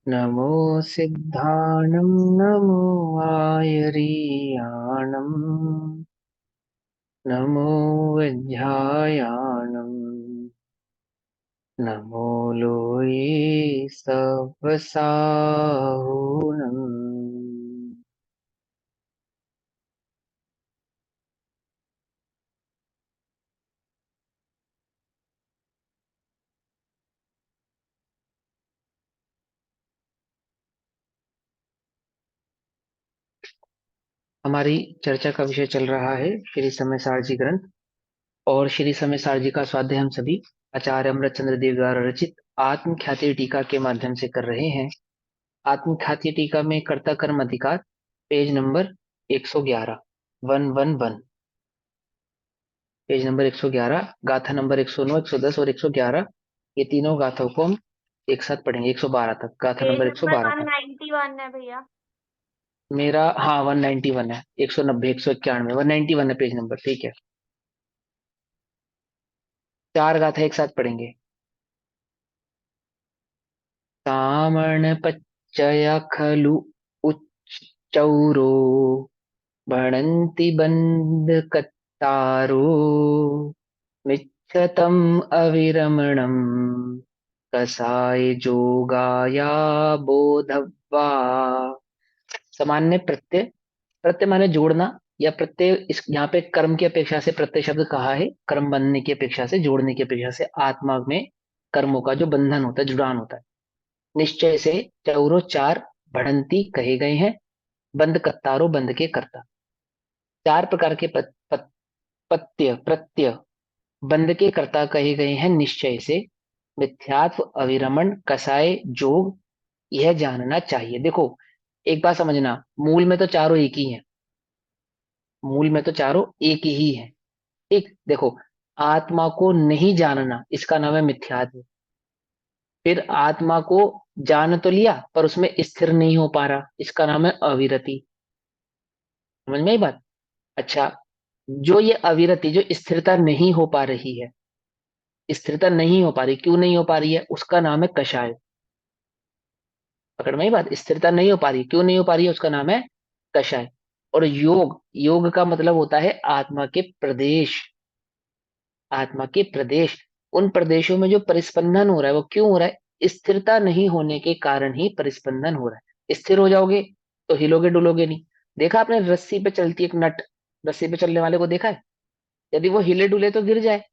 नमो सिद्धाणं नमो आयरीयाणं नमो विद्यायाणं नमो लोये सवसाहुणम्। हमारी चर्चा का विषय चल रहा है श्री समय सारजी ग्रंथ। और श्री समय सारजी का स्वाध्याय हम सभी आचार्य अमृतचंद्र देव द्वारा रचित आत्म ख्याति टीका के माध्यम से कर रहे हैं। आत्म ख्याति टीका में कर्ता कर्म अधिकार, पेज नंबर 111, 111, पेज नंबर 111, गाथा नंबर 109, 110 और 111, ये तीनों गाथाओं को हम एक साथ पढ़ेंगे 112 तक, गाथा पेज नंबर नंबर 112 तक। 191 है भैया। मेरा हाँ 191 है, 190, 191, 191 है पेज नंबर, ठीक है। चार गाथा एक साथ पढ़ेंगे। तामणपच्चय खलु उच्चौरो भणन्ति बन्धकत्तारो मिच्छतम् अविरमणम् कसाय जोगाया बोधव्वा। सामान्य प्रत्यय, प्रत्यय माने जोड़ना, या प्रत्यय इस यहाँ पे कर्म की अपेक्षा से प्रत्यय शब्द कहा है, कर्म बनने की अपेक्षा से, जोड़ने की अपेक्षा से, आत्मा में कर्मों का जो बंधन होता है, जुड़ान होता है। निश्चय से चौरो चार भड़ंती कहे गए हैं, बंद कत्तारो बंद के कर्ता। चार प्रकार के पत्य प्रत्यय बंद के कर्ता कहे गए हैं निश्चय से। मिथ्यात्व, अविरमण, कसाय, जोग, यह जानना चाहिए। देखो एक बात समझना, मूल में तो चारों एक ही हैं, मूल में तो चारों एक ही है। ठीक, देखो, आत्मा को नहीं जानना इसका नाम है मिथ्यात्व। फिर आत्मा को जान तो लिया पर उसमें स्थिर नहीं हो पा रहा, इसका नाम है अविरति। समझ में आई बात? अच्छा, जो ये अविरति, जो स्थिरता नहीं हो पा रही है, स्थिरता नहीं हो पा रही, क्यों नहीं हो पा रही है, उसका नाम है कषाय। पकड़ में आई बात? स्थिरता नहीं हो पा रही, क्यों नहीं हो पा रही है, उसका नाम है कषाय। और योग, योग का मतलब होता है आत्मा के प्रदेश। आत्मा के प्रदेश, उन प्रदेशों में जो परिस्पंदन हो रहा है वो क्यों हो रहा है? स्थिरता नहीं होने के कारण ही परिस्पंदन हो रहा है। स्थिर हो जाओगे तो हिलोगे डुलोगे नहीं। देखा आपने रस्सी पे चलती एक नट, रस्सी पे चलने वाले को देखा है? यदि वो हिले डुले तो गिर जाए,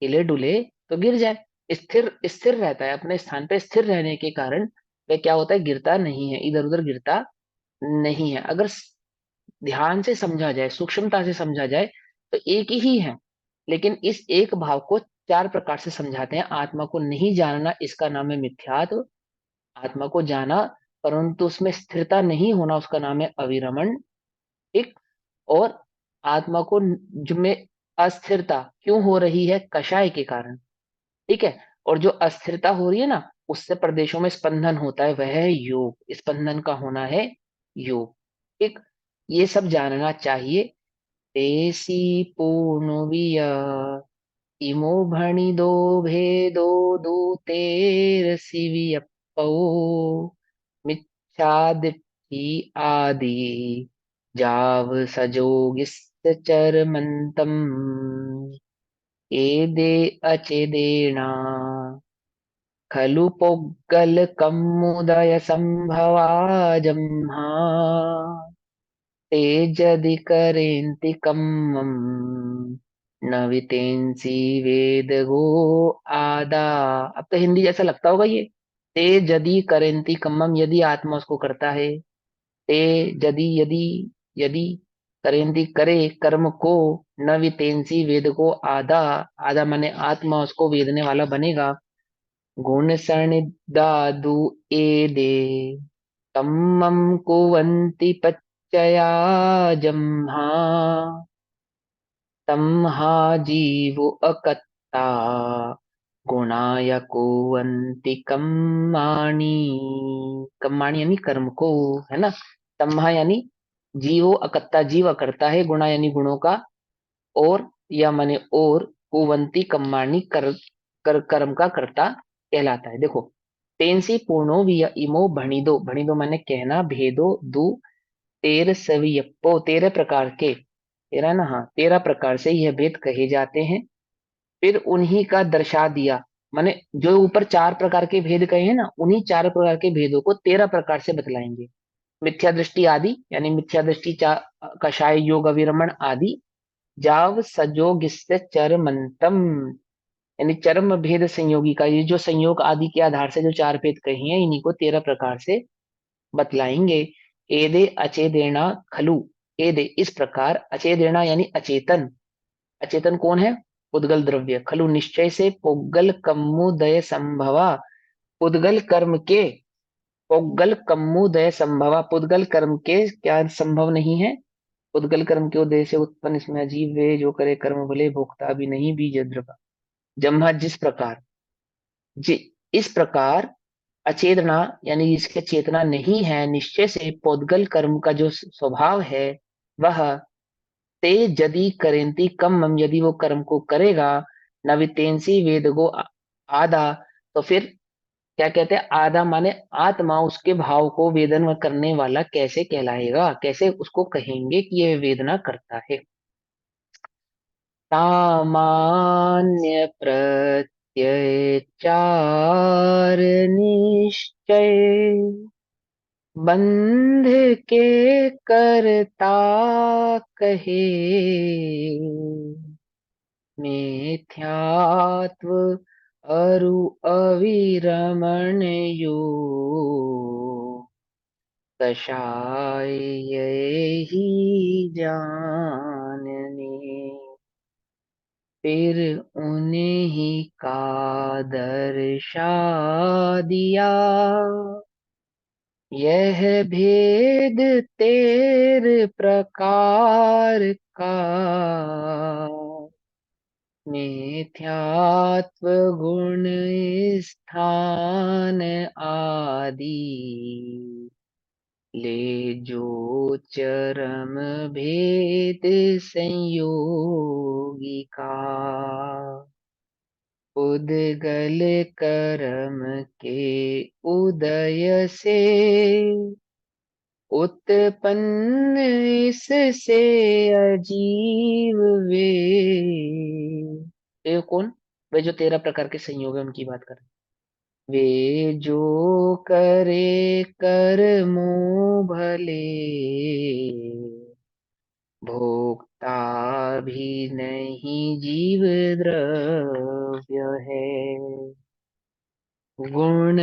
हिले डुले तो गिर जाए। स्थिर स्थिर रहता है अपने स्थान पे, स्थिर रहने के कारण वह क्या होता है, गिरता नहीं है, इधर उधर गिरता नहीं है। अगर ध्यान से समझा जाए, सूक्ष्मता से समझा जाए, तो एक ही है, लेकिन इस एक भाव को चार प्रकार से समझाते हैं। आत्मा को नहीं जानना इसका नाम है मिथ्यात्व। आत्मा को जाना परंतु उसमें स्थिरता नहीं होना उसका नाम है अविरमण। ठीक, और आत्मा को में अस्थिरता क्यों हो रही है, कषाय के कारण। ठीक है, और जो अस्थिरता हो रही है ना, उससे प्रदेशों में स्पंदन होता है, वह है योग, स्पंदन का होना है योग। ठीक, ये सब जानना चाहिए। तेसी पूर्णविय इमो भणिदो भेदो दूतेरसि मिच्छादित्थि आदि जाव सजोगिस्त चरमन्तम् एदे अचेदेना खलु पोग्गलकमुदय संभवा जम्हा ते जदि करेन्ति कम्मम् न वितेंसी वेद गो आदा। अब तो हिंदी जैसा लगता होगा ये। ते जदि करेंती कम्मम, यदि आत्मा उसको करता है। ते जदि, यदि, यदि करेंती करे कर्म को, न वितेंसी वेद को आदा, आदा माने आत्मा उसको वेदने वाला बनेगा। गुण दादु ए दे कम्मम कुवंती पच्चया जम्हा तम्हा जीवो अकत्ता गुणाय कुवंती कम्माणि। कम्माणि यानी कर्म को, है ना। तम्हा यानी जीवो अकत्ता, जीव करता है, गुणा यानी गुणों का, और या माने और, कुवंती कम्माणि कर्म का कर्ता कहलाता है। देखो तेंसी पूर्णो विय इमो भणिदो, भणिदो माने कहना, भेदो दु तेर सवियप्पो, 13 प्रकार के, 13 ना, हाँ 13 प्रकार से यह भेद कहे जाते हैं। फिर उन्हीं का दर्शा दिया, माने जो ऊपर 4 प्रकार के भेद कहे हैं ना, उन्हीं 4 प्रकार के भेदों को 13 प्रकार से बतलाएंगे। मिथ्या दृष्टि आदि, यानी मिथ्या दृष्टि, कषाय योग अविरमण आदि, जाव सजोग चरमंतम, यानी चरम भेद संयोगी का, ये जो संयोग आदि के आधार से जो 4 भेद कहे हैं, इन्हीं को 13 प्रकार से बतलाएंगे। एदे अचेदेना खलु, एदे इस प्रकार, अचेदेना यानी अचेतन, अचेतन कौन है, पुद्गल द्रव्य, खलु निश्चय से, पुद्गल कम्मुदय संभवा, पुद्गल कर्म के, पुद्गल कम्मुदय संभवा, पुद्गल कर्म के क्या संभव नहीं है, पुद्गल कर्म के उदय से उत्पन्न इसमें अजीब वे जो करे कर्म भले, भोक्ता भी नहीं बीज द्रवा, जम्हा जिस प्रकार, जी इस प्रकार अचेतना यानी जिसके चेतना नहीं है, निश्चय से पौद्गल कर्म का जो स्वभाव है वह, ते यदि करेंती कम, यदि वो कर्म को करेगा, नवितेंसी वेद को आधा, तो फिर क्या कहते हैं, आधा माने आत्मा उसके भाव को वेदन करने वाला कैसे कहलाएगा, कैसे उसको कहेंगे कि यह वेदना करता है। सामान्य प्रत्यय चार निश्चय, बंध के करता कहे, मिथ्यात्व अरु अविरमण यो, कषाय ही जानने, फिर उन्हीं का दर्शा दिया, यह भेद 13 प्रकार का, मिथ्यात्व गुण स्थान आदि, ले जो चरम भेद संयोगी का, उद्गल कर्म के उदय से, उत्पन्न इससे अजीव वे, ये कौन, वे जो 13 प्रकार के संयोग है उनकी बात कर रहे हैं। वे जो करे कर्मो भले, भोक्ता भी नहीं जीव द्रव्य है, गुण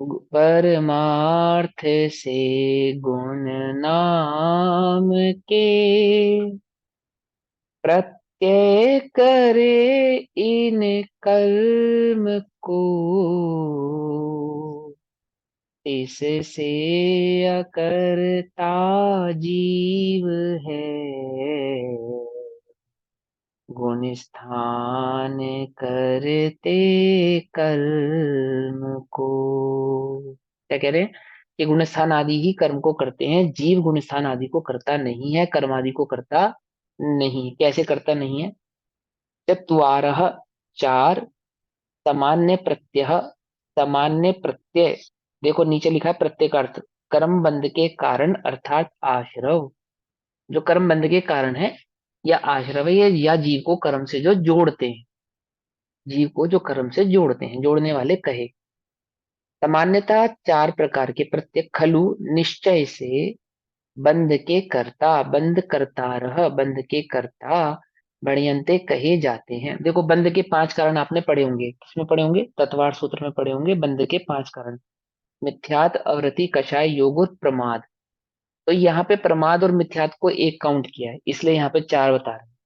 परमार्थ से गुण नाम के, प्रत्यय करे इन कर्म को, इससे अकर्ता जीव है, गुण स्थान करते कर्म को, क्या कह रहे हैं कि गुण स्थान आदि ही कर्म को करते हैं, जीव गुण स्थान आदि को करता नहीं है, कर्म आदि को करता नहीं, कैसे करता नहीं है। चत्वारः 4, सामान्य प्रत्यय, सामान्य प्रत्यय, देखो नीचे लिखा है प्रत्यय का अर्थ, कर्म बंध के कारण अर्थात आश्रव, जो कर्म बंध के कारण है या आश्रव है, या जीव को कर्म से जो जोड़ते हैं, जीव को जो कर्म से जोड़ते हैं, जोड़ने वाले कहे। सामान्यतः 4 प्रकार के प्रत्यय खलु निश्चय से, बंध के कर्ता, बंध करता रह, बंध के कर्ता, भणियंते कहे जाते हैं। देखो बंध के 5 कारण आपने पढ़े होंगे, किसमें पढ़े होंगे, तत्वार सूत्र में पढ़े होंगे, बंध के 5 कारण, मिथ्यात, अवृति, कषाय, योग और प्रमाद। तो यहाँ पे प्रमाद और मिथ्यात को एक काउंट किया है, इसलिए यहाँ पे 4 बता रहे हैं।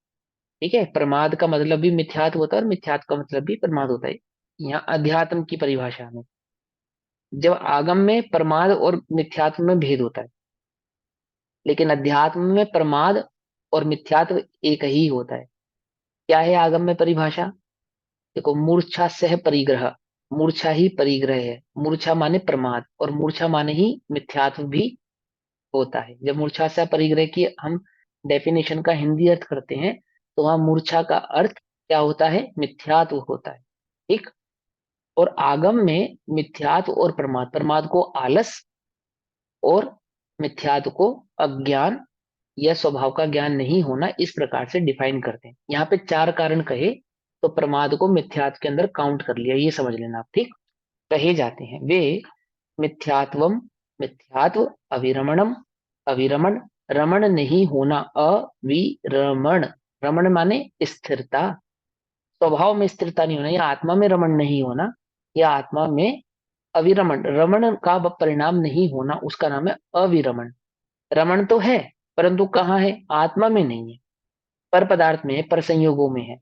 ठीक है, प्रमाद का मतलब भी मिथ्यात होता है और मिथ्यात का मतलब भी प्रमाद होता है, यहाँ अध्यात्म की परिभाषा में। जब आगम में प्रमाद और मिथ्यात्व में भेद होता है, लेकिन अध्यात्म में प्रमाद और मिथ्यात्व एक ही होता है। क्या है आगम में परिभाषा, देखो मूर्छा सह परिग्रह, मूर्छा ही परिग्रह है, मूर्छा माने प्रमाद और मूर्छा माने ही मिथ्यात्व भी होता है। जब मूर्छा सह परिग्रह की हम डेफिनेशन का हिंदी अर्थ करते हैं, तो वहां मूर्छा का अर्थ क्या होता है, मिथ्यात्व होता है। ठीक, और आगम में मिथ्यात्व और प्रमाद, प्रमाद को आलस और मिथ्यात्व को अज्ञान या स्वभाव का ज्ञान नहीं होना, इस प्रकार से डिफाइन करते हैं। यहाँ पे चार कारण कहे तो प्रमाद को मिथ्यात्व के अंदर काउंट कर लिया, ये समझ लेना आप, ठीक। कहे जाते हैं वे मिथ्यात्वम, मिथ्यात्व, अविरमणम, अविरमण, रमण नहीं होना, अविरमण, रमण माने स्थिरता, स्वभाव में स्थिरता नहीं होना, या आत्मा में रमण नहीं होना, या आत्मा में अविरमण, रमण का परिणाम नहीं होना, उसका नाम है अविरमण। रमण तो है परंतु कहाँ है, आत्मा में नहीं है, पर पदार्थ में है, पर संयोगों में है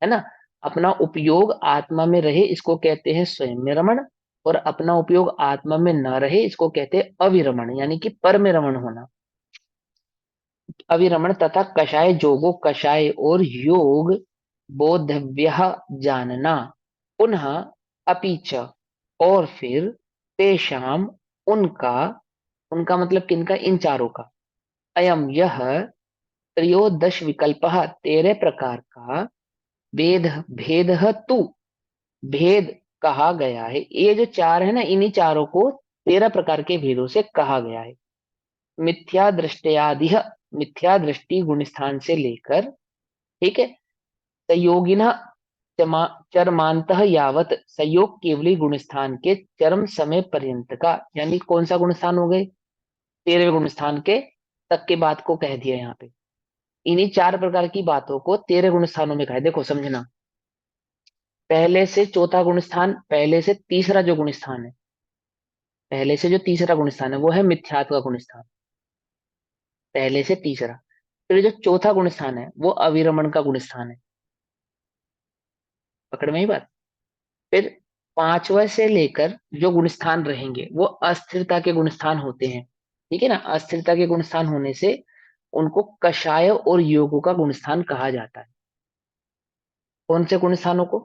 ना। अपना उपयोग आत्मा में रहे इसको कहते हैं स्वयं में रमण, और अपना उपयोग आत्मा में न रहे इसको कहते हैं अविरमण, यानी कि पर में रमण होना। अविरमण तथा कषाय जोगो, कषाय और योग बोधव्य जानना, पुनः अपीच, और फिर तेषाम, उनका, उनका मतलब किनका, इन चारों का, अयम यह, त्रयोदश विकल्प, 13 प्रकार का, वेद भेद तु, भेद कहा गया है, ये जो चार है ना, इन्हीं चारों को 13 प्रकार के भेदों से कहा गया है। मिथ्या दृष्टयादि, मिथ्या दृष्टि गुण स्थान से लेकर, ठीक है, संयोगिना चरमांत यावत, संयोग केवली गुण स्थान के चरम समय पर्यंत का, यानी कौन सा गुण स्थान हो गए, 13वें गुण स्थान के तक के बात को कह दिया यहाँ पे। इन्हीं चार प्रकार की बातों को 13 गुण स्थानों में कहा है। देखो समझना, पहले से चौथा गुण स्थान, पहले से तीसरा जो गुण स्थान है, पहले से जो तीसरा गुण स्थान है वो है मिथ्यात्व का गुण स्थान, पहले से तीसरा। फिर जो चौथा गुण स्थान है वो अविरमण का गुण स्थान है, पकड़ में ही बात। फिर पांचवा से लेकर जो गुण स्थान रहेंगे वो अस्थिरता के गुण स्थान होते हैं, ठीक है ना। अस्थिरता के गुण स्थान होने से उनको कषाय और योगों का गुण स्थान कहा जाता है। कौन से गुण स्थानों को,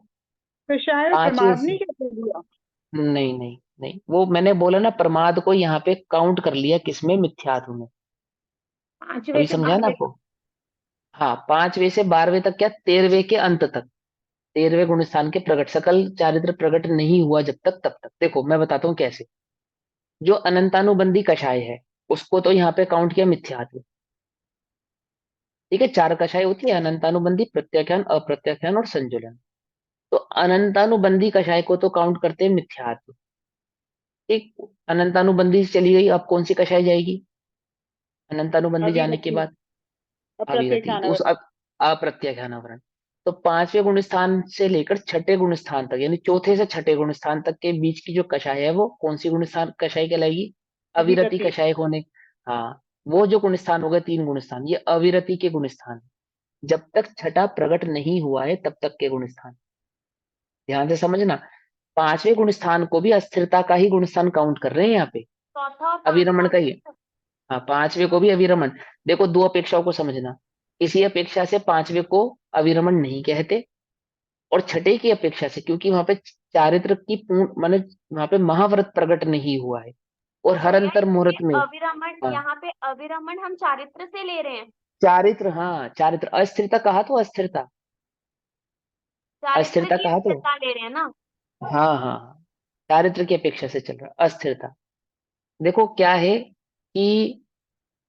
तो शायद पांचवे प्रमाद से, नहीं कहते भैया? नहीं नहीं नहीं, वो मैंने बोला ना, प्रमाद को यहाँ पे काउंट कर लिया किसमें, मिथ्यात्व में। 5वें अभी से समझा ना 12वें आपको। तक। हाँ, 5वें से 12वें तक, क्या 13वें के अंत तक, 13वें गुण स्थान के प्रकट, सकल चारित्र प्रकट नहीं हुआ जब तक तब तक। देखो मैं बताता हूँ कैसे। जो अनंतानुबंधी कषाय है उसको तो यहाँ पे काउंट किया मिथ्यात्व, ठीक है। चार कषाय होती है, अनंतानुबंधी, प्रत्याख्यान, अप्रत्याख्यान और संजुलन। तो अनंतानुबंधी कषाय को तो काउंट करते हैं मिथ्यात्व, ठीक। अनंतानुबंधी से चली गई, अब कौन सी कषाय जाएगी, अनंतानुबंधी जाने के अविरति, बाद अविरति, अप्रत्यक्षान तो उस अप्रत्याख्यान आवरण। तो 5वें गुण स्थान से लेकर छठे गुण स्थान तक, यानी चौथे से छठे गुण स्थान तक के बीच की जो कषाय है वो कौन सी गुण स्थान कषाय कहलाएगी, अविरति अविरति। कषाय होने। हाँ, वो जो गुण स्थान हो गए 3 गुण स्थान, ये अविरति के गुण स्थान, जब तक छठा प्रकट नहीं हुआ है तब तक के गुण स्थान। ध्यान से समझना, 5वें गुण स्थान को भी अस्थिरता का ही गुण स्थान काउंट कर रहे हैं यहाँ पे, चौथा और अविरमण पांचवा का ही। हाँ, 5वें को भी अविरमण। देखो दो अपेक्षाओं को समझना, इसी अपेक्षा से 5वें को अविरमण नहीं कहते, और छठे की अपेक्षा से, क्योंकि वहां पे चारित्र की पूर्ण माने, वहां पे महाव्रत प्रकट नहीं हुआ है, और तो हर भैया अंतर मुहूर्त में। अविरमण, हाँ, यहाँ पे अविरमण हम चारित्र से ले रहे हैं? चारित्र, हाँ चारित्र, अस्थिरता कहा तो अस्थिरता, चारित्र अस्थिरता की कहा तो, स्थिरता ले रहे हैं ना? हाँ हाँ हाँ, चारित्र की अपेक्षा से चल रहा है अस्थिरता। देखो क्या है कि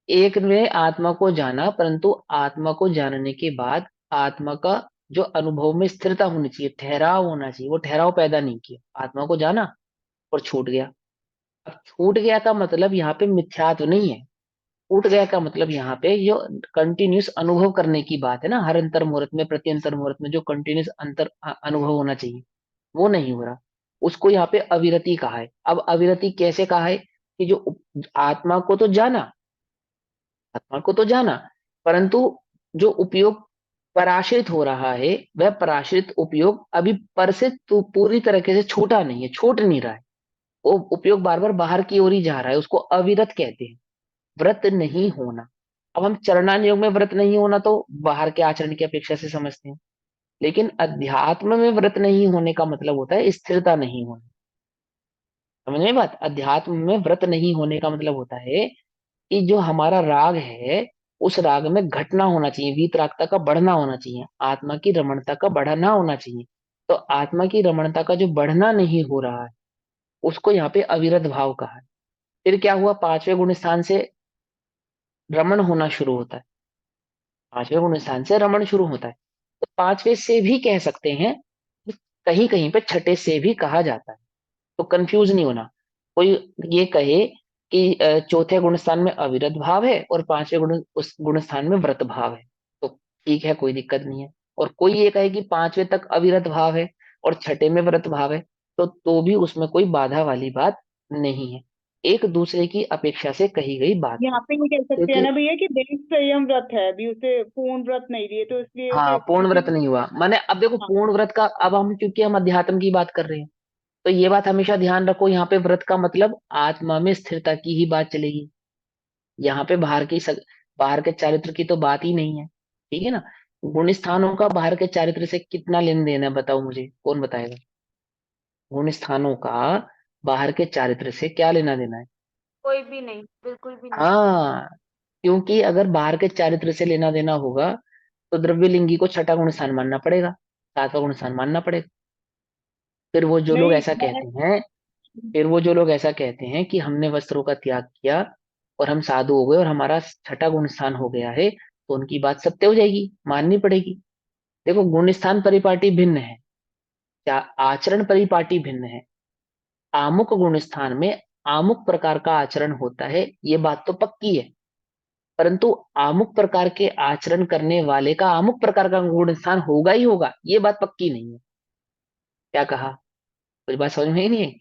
एक ने आत्मा को जाना, परंतु आत्मा को जानने के बाद आत्मा का जो अनुभव में स्थिरता होनी चाहिए, ठहराव होना चाहिए, वो ठहराव पैदा नहीं किया, आत्मा को जाना और छूट गया। अब छूट गया का मतलब यहाँ पे मिथ्यात्व नहीं है, छूट गया का मतलब यहाँ पे जो कंटिन्यूस अनुभव करने की बात है ना, हर अंतर मुहूर्त में, प्रति अंतर मुहूर्त में जो कंटिन्यूस अनुभव होना चाहिए वो नहीं हो रहा, उसको यहाँ पे अविरति कहा है। अब अविरति कैसे कहा है कि जो आत्मा को तो जाना, आत्मा को तो जाना, परंतु जो उपयोग पराश्रित हो रहा है, वह पराश्रित उपयोग अभी पर से तो पूरी तरीके से छूटा नहीं है, छूट नहीं रहा है, वो उपयोग बार बार बाहर की ओर ही जा रहा है, उसको अविरत कहते हैं, व्रत नहीं होना। अब हम चरणान योग में व्रत नहीं होना तो बाहर के आचरण की अपेक्षा से समझते हैं, लेकिन अध्यात्म में व्रत नहीं होने का मतलब होता है स्थिरता नहीं होना। समझ में बात, अध्यात्म में व्रत नहीं होने का मतलब होता है कि जो हमारा राग है उस राग में घटना होना चाहिए, वीतरागता का बढ़ना होना चाहिए, आत्मा की रमणता का बढ़ना होना चाहिए। तो आत्मा की रमणता का जो बढ़ना नहीं हो रहा है, उसको यहाँ पे अविरत भाव कहा है। फिर क्या हुआ, पांचवें गुण स्थान से रमण होना शुरू होता है। पांचवें गुण स्थान से रमण शुरू होता है, तो पांचवें से भी कह सकते हैं, कहीं कहीं पे छठे से भी कहा जाता है। तो कंफ्यूज नहीं होना। कोई ये कहे कि चौथे गुण स्थान में अविरत भाव है और पांचवें गुण उस गुण स्थान में व्रत भाव है, तो ठीक है, कोई दिक्कत नहीं है। और कोई ये कहे कि पांचवें तक अविरत भाव है और छठे में व्रत भाव है, तो भी उसमें कोई बाधा वाली बात नहीं है। एक दूसरे की अपेक्षा से कही गई बात है। यहाँ पे ये कह सकते हैं क्योंकि ना भैया कि देश संयम व्रत है, अभी उसे पूर्ण व्रत नहीं लिए, तो इसलिए हाँ, उसे पूर्ण किसी व्रत भी। नहीं हुआ, माने अब देखो हाँ। पूर्ण व्रत का, अब हम क्योंकि हम अध्यात्म की बात कर रहे हैं, तो ये बात हमेशा ध्यान रखो, यहाँ पे व्रत का मतलब आत्मा में स्थिरता की ही बात चलेगी। यहाँ पे बाहर के चारित्र की तो बात ही नहीं है, ठीक है ना। गुण स्थानों का बाहर के चारित्र से कितना लेन देन है, बताओ मुझे, कौन बताएगा। गुण स्थानों का बाहर के चारित्र से क्या लेना देना है। कोई भी नहीं, बिल्कुल भी नहीं। हाँ, क्योंकि अगर बाहर के चारित्र से लेना देना होगा, तो द्रव्यलिंगी को छठा गुण स्थान मानना पड़ेगा, सातवां गुण स्थान मानना पड़ेगा। फिर वो जो लोग नहीं ऐसा मैं। कहते हैं फिर वो जो लोग ऐसा कहते हैं कि हमने वस्त्रों का त्याग किया और हम साधु हो गए और हमारा छठा गुण स्थान हो गया है, तो उनकी बात सत्य हो जाएगी, माननी पड़ेगी। देखो, गुण स्थान परिपाटी भिन्न है, क्या आचरण परिपाटी भिन्न है। आमुक गुण स्थान में आमुक प्रकार का आचरण होता है, ये बात तो पक्की है। परंतु आमुक प्रकार के आचरण करने वाले का आमुक प्रकार का गुण स्थान होगा ही होगा, ये बात पक्की नहीं है। क्या कहा, कुछ बात समझ में ही नहीं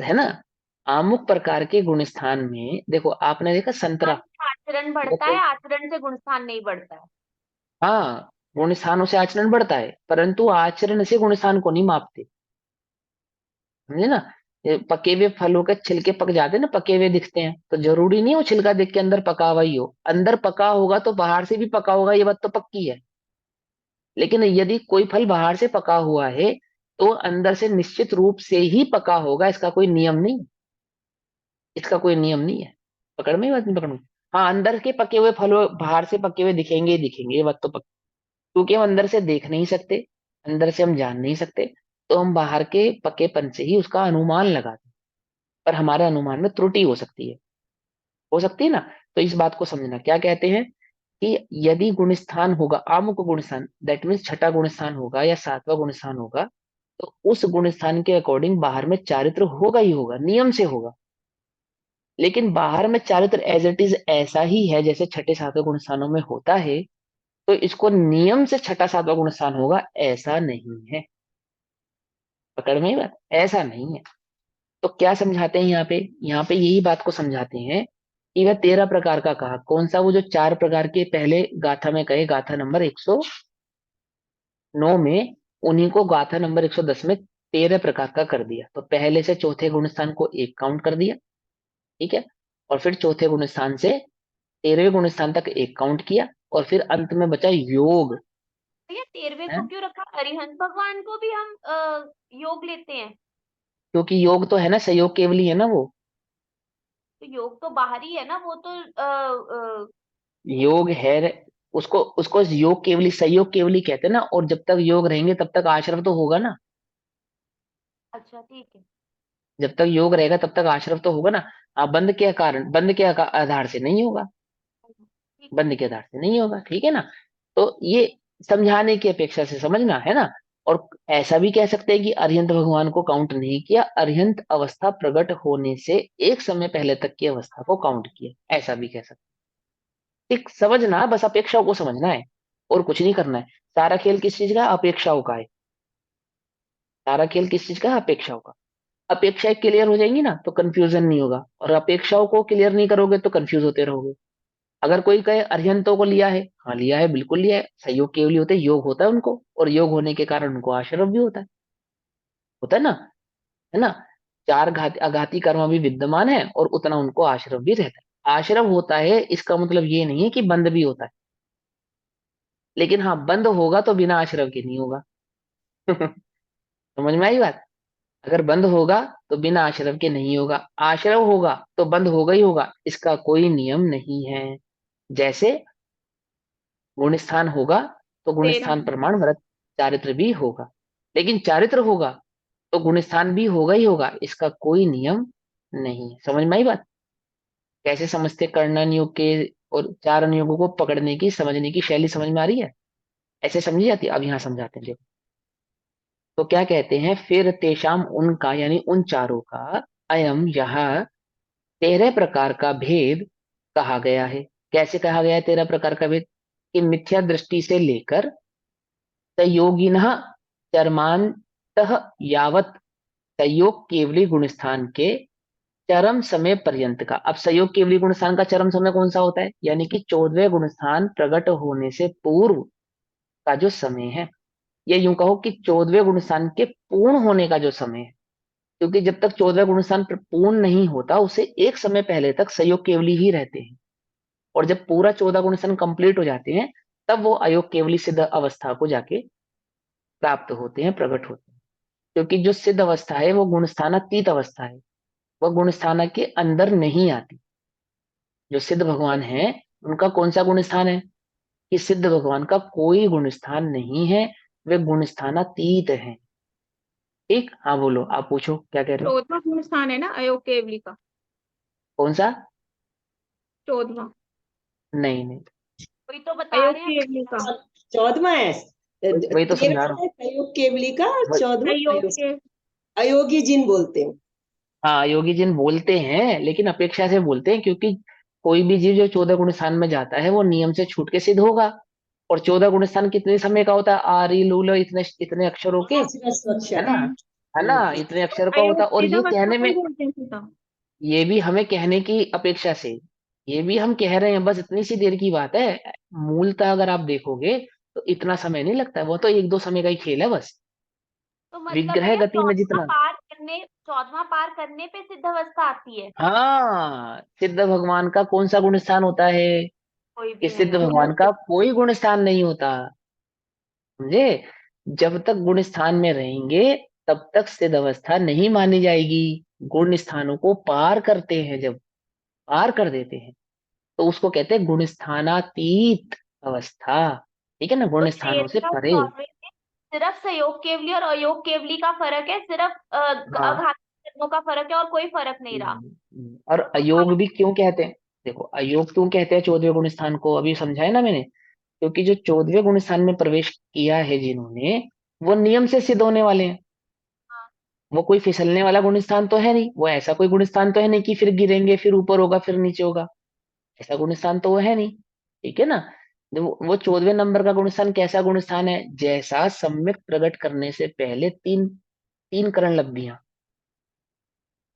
है ना। आमुक प्रकार के गुण स्थान में देखो, आपने देखा स्थान संतरा, से आचरण वो बढ़ता है, कोई, आचरण से गुणस्थान नहीं बढ़ता है। हाँ, गुण स्थानों से आचरण बढ़ता है, परंतु आचरण से गुण स्थान को नहीं मापते, समझे ना। ये पके हुए फलों के छिलके पक जाते हैं ना, पके हुए दिखते हैं, तो जरूरी नहीं है वो छिलका देख के अंदर पका हुआ ही हो, अंदर पका होगा तो बाहर से भी पका होगा, ये बात तो पक्की है। लेकिन यदि कोई फल बाहर से पका हुआ है, तो अंदर से निश्चित रूप से ही पका होगा, इसका कोई नियम नहीं, इसका कोई नियम नहीं है। पकड़ में ही बात नहीं, पकड़ में। हाँ, अंदर के पके हुए फल बाहर से पके हुए दिखेंगे ही दिखेंगे, ये बात तो पक्की। क्योंकि हम अंदर से देख नहीं सकते, अंदर से हम जान नहीं सकते, तो हम बाहर के पक्केपन से ही उसका अनुमान लगाते हैं। पर हमारे अनुमान में त्रुटि हो सकती है ना। तो इस बात को समझना, क्या कहते हैं कि यदि गुण स्थान होगा, आमुक गुण स्थान, दैट मीन्स छठा गुण स्थान होगा या सातवां गुण स्थान होगा, तो उस गुण स्थान के अकॉर्डिंग बाहर में चारित्र होगा ही होगा, नियम से होगा। लेकिन बाहर में चारित्र एज इट इज ऐसा ही है जैसे छठे सातवें गुण स्थानों में होता है, तो इसको नियम से छठा सातवां गुण स्थान होगा, ऐसा नहीं है। पकड़ में ही बात, ऐसा नहीं है। तो क्या समझाते हैं यहाँ पे यही बात को समझाते हैं कि वह 13 प्रकार का कहा, कौन सा, वो जो 4 प्रकार के पहले गाथा में कहे, गाथा नंबर 109 में, उन्हीं को गाथा नंबर 110 में 13 प्रकार का कर दिया। तो पहले से चौथे गुण स्थान को एक काउंट कर दिया, ठीक है, और फिर चौथे गुण स्थान से 13वें गुण स्थान तक एक काउंट किया, और फिर अंत में बचा योग। भैया 13वें है, को क्यों रखा? अरिहंत भगवान को भी हम योग लेते हैं। क्योंकि योग तो है ना, सहयोग केवली है ना वो। तो योग तो बाहर ही है ना, वो तो योग है, उसको उसको योग केवली, सहयोग केवली कहते हैं ना। और जब तक योग रहेंगे तब तक आश्रव तो होगा ना। अच्छा ठीक है। जब तक योग रहेगा तब तक आश्रव तो होगा ना। हाँ, बंद के आधार से नहीं होगा, ठीक है। बंद के आधार से नहीं होगा, ठीक है ना। तो ये समझाने की अपेक्षा से समझना है ना। और ऐसा भी कह सकते हैं कि अरिहंत भगवान को काउंट नहीं किया, अरिहंत अवस्था प्रकट होने से एक समय पहले तक की अवस्था को काउंट किया, ऐसा भी कह सकते हैं। ठीक समझना, बस अपेक्षाओं को समझना है, और कुछ नहीं करना है। सारा खेल किस चीज का है? अपेक्षाओं का है। सारा खेल किस चीज का है? अपेक्षाओं का। अपेक्षाएं क्लियर हो जाएंगी ना, तो कंफ्यूजन नहीं होगा, और अपेक्षाओं को क्लियर नहीं करोगे तो कंफ्यूज होते रहोगे। अगर कोई कहे अरिहंतों को लिया है, हाँ लिया है, बिल्कुल लिया है, सहयोग केवली होते हैं, योग होता है उनको, और योग होने के कारण उनको आश्रव भी होता है ना, है ना। चार आघाती कर्म भी विद्यमान है और उतना उनको आश्रव भी रहता है। आश्रव होता है इसका मतलब ये नहीं है कि बंद भी होता है, लेकिन हाँ, बंद होगा तो बिना आश्रव के नहीं होगा। समझ में आई बात। अगर बंद होगा तो बिना आश्रव के नहीं होगा, आश्रव होगा तो बंद होगा ही होगा, इसका कोई नियम नहीं है। जैसे गुण स्थान होगा तो गुण सेम। स्थान प्रमाण व्रत चारित्र भी होगा। लेकिन चारित्र होगा तो गुण स्थान भी होगा ही होगा, इसका कोई नियम नहीं है। समझ में आई बात? कैसे समझते कर्ण योग के और चार अनुयोगों को पकड़ने की समझने की शैली समझ में आ रही है? ऐसे समझी जाती है। अब यहाँ समझाते हैं देखो। तो क्या कहते हैं, फिर तेषाम उनका यानी उन चारों का अयम यह 13 प्रकार का भेद कहा गया है। कैसे कहा गया है 13 प्रकार का भेद? कि मिथ्या दृष्टि से लेकर संयोगिनः चरमांतः यावत संयोग केवली गुणस्थान के चरम समय पर्यंत का। अब संयोग केवली गुणस्थान का चरम समय कौन सा होता है? यानी कि 14वें गुणस्थान प्रकट होने से पूर्व का जो समय है, या यूं कहो कि 14वें गुणस्थान के पूर्ण होने का जो समय है। क्योंकि जब तक 14वां गुणस्थान पूर्ण नहीं होता, उसे एक समय पहले तक संयोग केवली ही रहते हैं। और जब पूरा 14 गुणस्थान कंप्लीट हो जाते हैं, तब वो अयोग केवली सिद्ध अवस्था को जाके प्राप्त होते हैं, प्रकट होते हैं। क्योंकि जो सिद्ध अवस्था है वो गुणस्थानातीत अवस्था है, वह गुणस्थान के अंदर नहीं आती। जो सिद्ध भगवान है उनका कौन सा गुण स्थान है? कि सिद्ध भगवान का कोई गुण स्थान नहीं है, वे गुणस्थानातीत हैं। ठीक, हाँ बोलो, आप पूछो क्या कह रहे हो? 14वां गुण स्थान है ना अयोग केवली का? कौन सा? 14वां नहीं नहीं, वही तो बता अयोग रहे हैं। केवली का 14वां है। वही तो समझा रहा 13वां है प्रयोग केवली का और हूँ। 14वां अयोग के अयोगी जिन बोलते हैं। हाँ, योगी जिन बोलते हैं, लेकिन अपेक्षा से बोलते हैं, क्योंकि कोई भी जीव जो 14 गुण स्थान में जाता है वो नियम से छूट के सिद्ध होगा। और 14 गुण स्थान कितने समय का होता है? आरी लूल इतने इतने अक्षरों के, है ना? है ना, इतने अक्षर का होता अयोग है। और ये सिद्धावस्था कहने को ही में, बोलते हैं सीता। ये भी हमें कहने की अपेक्षा से, ये भी हम कह रहे हैं, बस इतनी सी देर की बात है। मूलतः अगर आप देखोगे तो इतना समय नहीं लगता है, वो तो एक दो समय का ही खेल है बस। तो मतलब विग्रह भैया गति में जितना, 14वां पार करने पे सिद्ध अवस्था आती है? हाँ, सिद्ध भगवान का कौन सा गुण स्थान होता है? कोई कि भी नहीं सिद्ध होता। भगवान का कोई गुण स्थान नहीं होता। समझे? जब तक गुण स्थान में रहेंगे तब तक सिद्ध अवस्था नहीं मानी जाएगी। गुण स्थानों को पार करते हैं, जब पार कर देते हैं तो उसको कहते हैं गुण स्थानातीत अवस्था। ठीक है ना, तो गुण स्थानों से 13 और परे। 14 में सिर्फ सहयोग केवली और अयोग केवली का फर्क है, सिर्फ हाँ। घातक जन्मों का फर्क है और कोई फर्क नहीं रहा। और तो अयोग भी क्यों कहते हैं? देखो, अयोग क्यों कहते हैं 14वें गुण स्थान को, अभी समझाया ना मैंने। क्योंकि जो 14वें गुण स्थान में प्रवेश किया है जिन्होंने, वो नियम से सिद्ध होने वाले हैं। हाँ, वो कोई फिसलने वाला गुण स्थान तो है नहीं, वो ऐसा कोई गुण स्थान तो है नहीं कि फिर गिरेंगे, फिर ऊपर होगा, फिर नीचे होगा। ऐसा गुण स्थान तो वो है नहीं। ठीक है ना? वो 14वें नंबर का गुण स्थान कैसा गुण स्थान है? जैसा सम्यक प्रकट करने से पहले तीन तीन करण लब्धियां,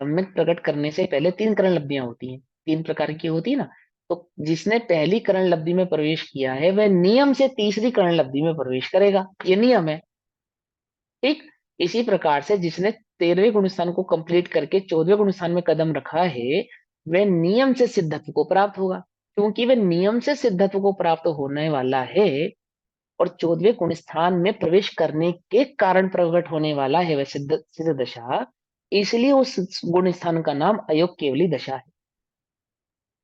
सम्यक प्रकट करने से पहले तीन करण लब्धियां होती हैं, तीन प्रकार की होती है ना। तो जिसने पहली करण लब्धि में प्रवेश किया है वह नियम से तीसरी करण लब्धि में प्रवेश करेगा, ये नियम है। ठीक, इसी प्रकार से जिसने 13वें गुण स्थान को कंप्लीट करके 14वें गुण स्थान में कदम रखा है, वह नियम से सिद्धत्व को प्राप्त होगा। क्योंकि वह नियम से सिद्धत्व को प्राप्त होने वाला है और 14वें गुण स्थान में प्रवेश करने के कारण प्रकट होने वाला है वह सिद्ध सिद्ध दशा। इसलिए उस गुण स्थान का नाम अयोग केवली दशा है।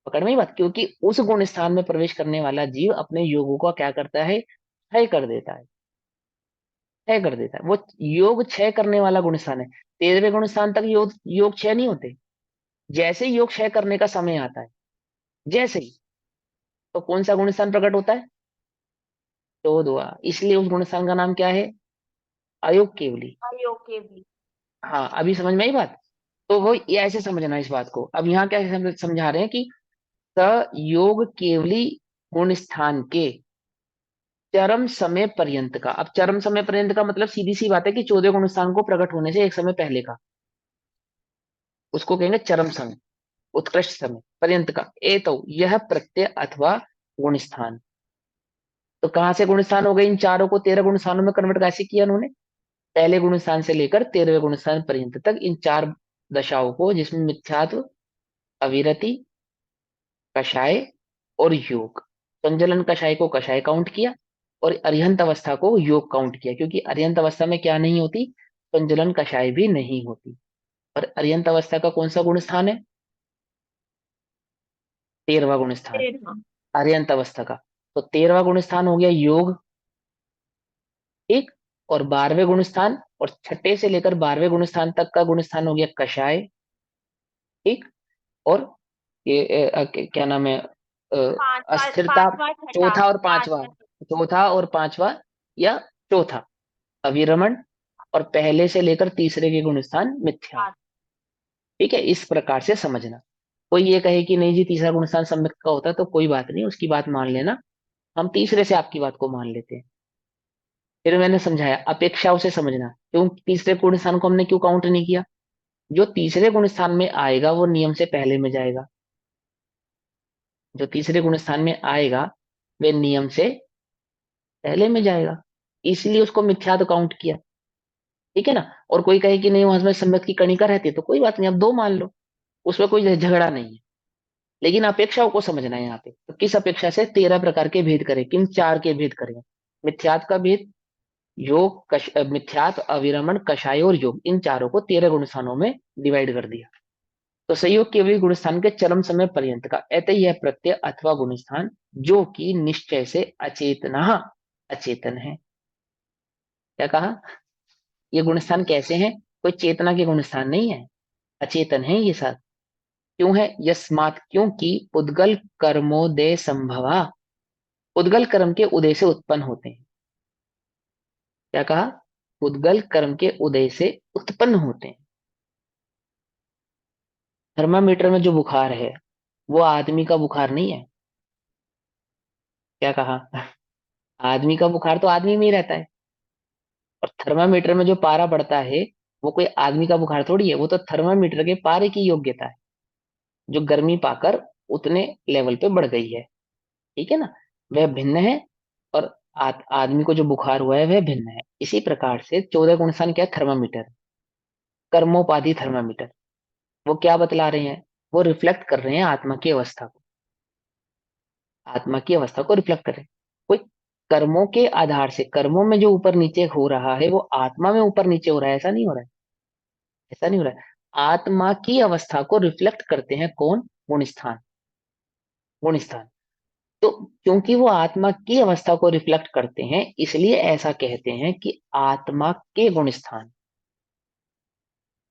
पकड़ में ही बात? क्योंकि उस गुण स्थान में प्रवेश करने वाला जीव अपने योगों का क्या करता है? क्षय कर देता है, क्षय कर देता है। वो योग क्षय करने वाला गुण स्थान है। 13वें गुण स्थान तक योग योग क्षय नहीं होते। जैसे ही योग क्षय करने का समय आता है, जैसे ही, तो कौन सा गुण स्थान प्रकट होता है? 14वां। इसलिए उस गुण स्थान का नाम क्या है? अयोग केवली। अयोग केवली। हाँ, अभी समझ में आई बात? तो वो ये ऐसे समझना इस बात को। अब यहाँ क्या समझा रहे हैं कि स योग केवली गुण स्थान के चरम समय पर्यंत का। अब चरम समय पर्यंत का मतलब सीधी सी बात है कि 14 गुण स्थान को प्रकट होने से एक समय पहले का, उसको कहेंगे चरम समय, उत्कृष्ट समय पर्यंत का। ए तो यह प्रत्यय अथवा गुण स्थान। तो कहां से गुण स्थान हो गए? इन चारों को 13 गुण स्थानों में कन्वर्ट कैसे किया उन्होंने? पहले गुण स्थान से लेकर 13वें गुण स्थान पर्यंत तक इन चार दशाओं को, जिसमें मिथ्यात्व, अविरति, कषाय और योग। संजलन कषाय को कषाय काउंट किया और अरिहंत अवस्था को योग काउंट किया, क्योंकि अरिहंत अवस्था में क्या नहीं होती? संजलन कषाय भी नहीं होती। और अरिहंत अवस्था का कौन सा गुण स्थान है? 13वां गुण स्थान 13वां। अरिहंत अवस्था का। तो 13वां गुण स्थान हो गया योग, ठीक। और 12वें गुण स्थान और छठे से लेकर 12वें गुण स्थान तक का गुण स्थान हो गया कषाय, ठीक। और ये क्या नाम है, अस्थिरता, पांचवा छठा, चौथा और पांचवा, पांचवा। चौथा और पांचवा या चौथा अविरमण, और पहले से लेकर तीसरे के गुण स्थान मिथ्या, हाँ। ठीक है। इस प्रकार से समझना। कोई ये कहे कि नहीं जी तीसरा गुण स्थान सम्यक का होता है, तो कोई बात नहीं, उसकी बात मान लेना, हम तीसरे से आपकी बात को मान लेते हैं। फिर मैंने समझाया अपेक्षाओं से समझना, क्यों तीसरे गुण स्थान को हमने क्यों काउंट नहीं किया। जो तीसरे गुण स्थान में आएगा वो नियम से पहले में जाएगा, जो तीसरे गुण स्थान में आएगा वे नियम से पहले में जाएगा, इसलिए उसको मिथ्या तो काउंट किया, ठीक है ना। और कोई कहे कि नहीं वहां में सम्यक की कणिका रहती है, तो कोई बात नहीं, आप दो मान लो, उसमें कोई झगड़ा नहीं है। लेकिन अपेक्षाओं को समझना है यहाँ पे, तो किस अपेक्षा से 13 प्रकार के भेद करें, किन चार के भेद करें। मिथ्यात का भेद, योग, मिथ्यात, अविरमण, कषाय और योग, इन चारों को 13 गुण स्थानों में डिवाइड कर दिया। तो संयोग केवल गुण स्थान के चरम समय पर्यंत का अतः यह प्रत्यय अथवा गुण स्थान जो कि निश्चय से अचेतना अचेतन है। क्या कहा, ये गुण स्थान कैसे हैं, कोई चेतना के गुण स्थान नहीं है, अचेतन है ये सब। क्यों है, यस्मात् क्योंकि उद्गल कर्मोदय संभवा, उद्गल कर्म के उदय से उत्पन्न होते हैं। क्या कहा, उद्गल कर्म के उदय से उत्पन्न होते हैं। थर्मामीटर में जो बुखार है वो आदमी का बुखार नहीं है। क्या कहा, आदमी का बुखार तो आदमी में ही रहता है, और थर्मामीटर में जो पारा बढ़ता है वो कोई आदमी का बुखार थोड़ी है, वो तो थर्मामीटर के पारे की योग्यता है, जो गर्मी पाकर उतने लेवल पे बढ़ गई है, ठीक है ना, वह भिन्न है। और आदमी को जो बुखार हुआ है वह भिन्न है। इसी प्रकार से 14 गुण स्थान क्या है, थर्मामीटर, कर्मोपाधि थर्मामीटर, वो क्या बतला रहे हैं, वो रिफ्लेक्ट कर रहे हैं आत्मा की अवस्था को, आत्मा की अवस्था को रिफ्लेक्ट कर रहे हैं। कोई कर्मों के आधार से, कर्मों में जो ऊपर नीचे हो रहा है वो आत्मा में ऊपर नीचे हो रहा है, ऐसा नहीं हो रहा है, ऐसा नहीं हो रहा है। आत्मा की अवस्था को रिफ्लेक्ट करते हैं कौन, गुण स्थान, गुण स्थान। तो क्योंकि वो आत्मा की अवस्था को रिफ्लेक्ट करते हैं, इसलिए ऐसा कहते हैं कि आत्मा के गुण स्थान।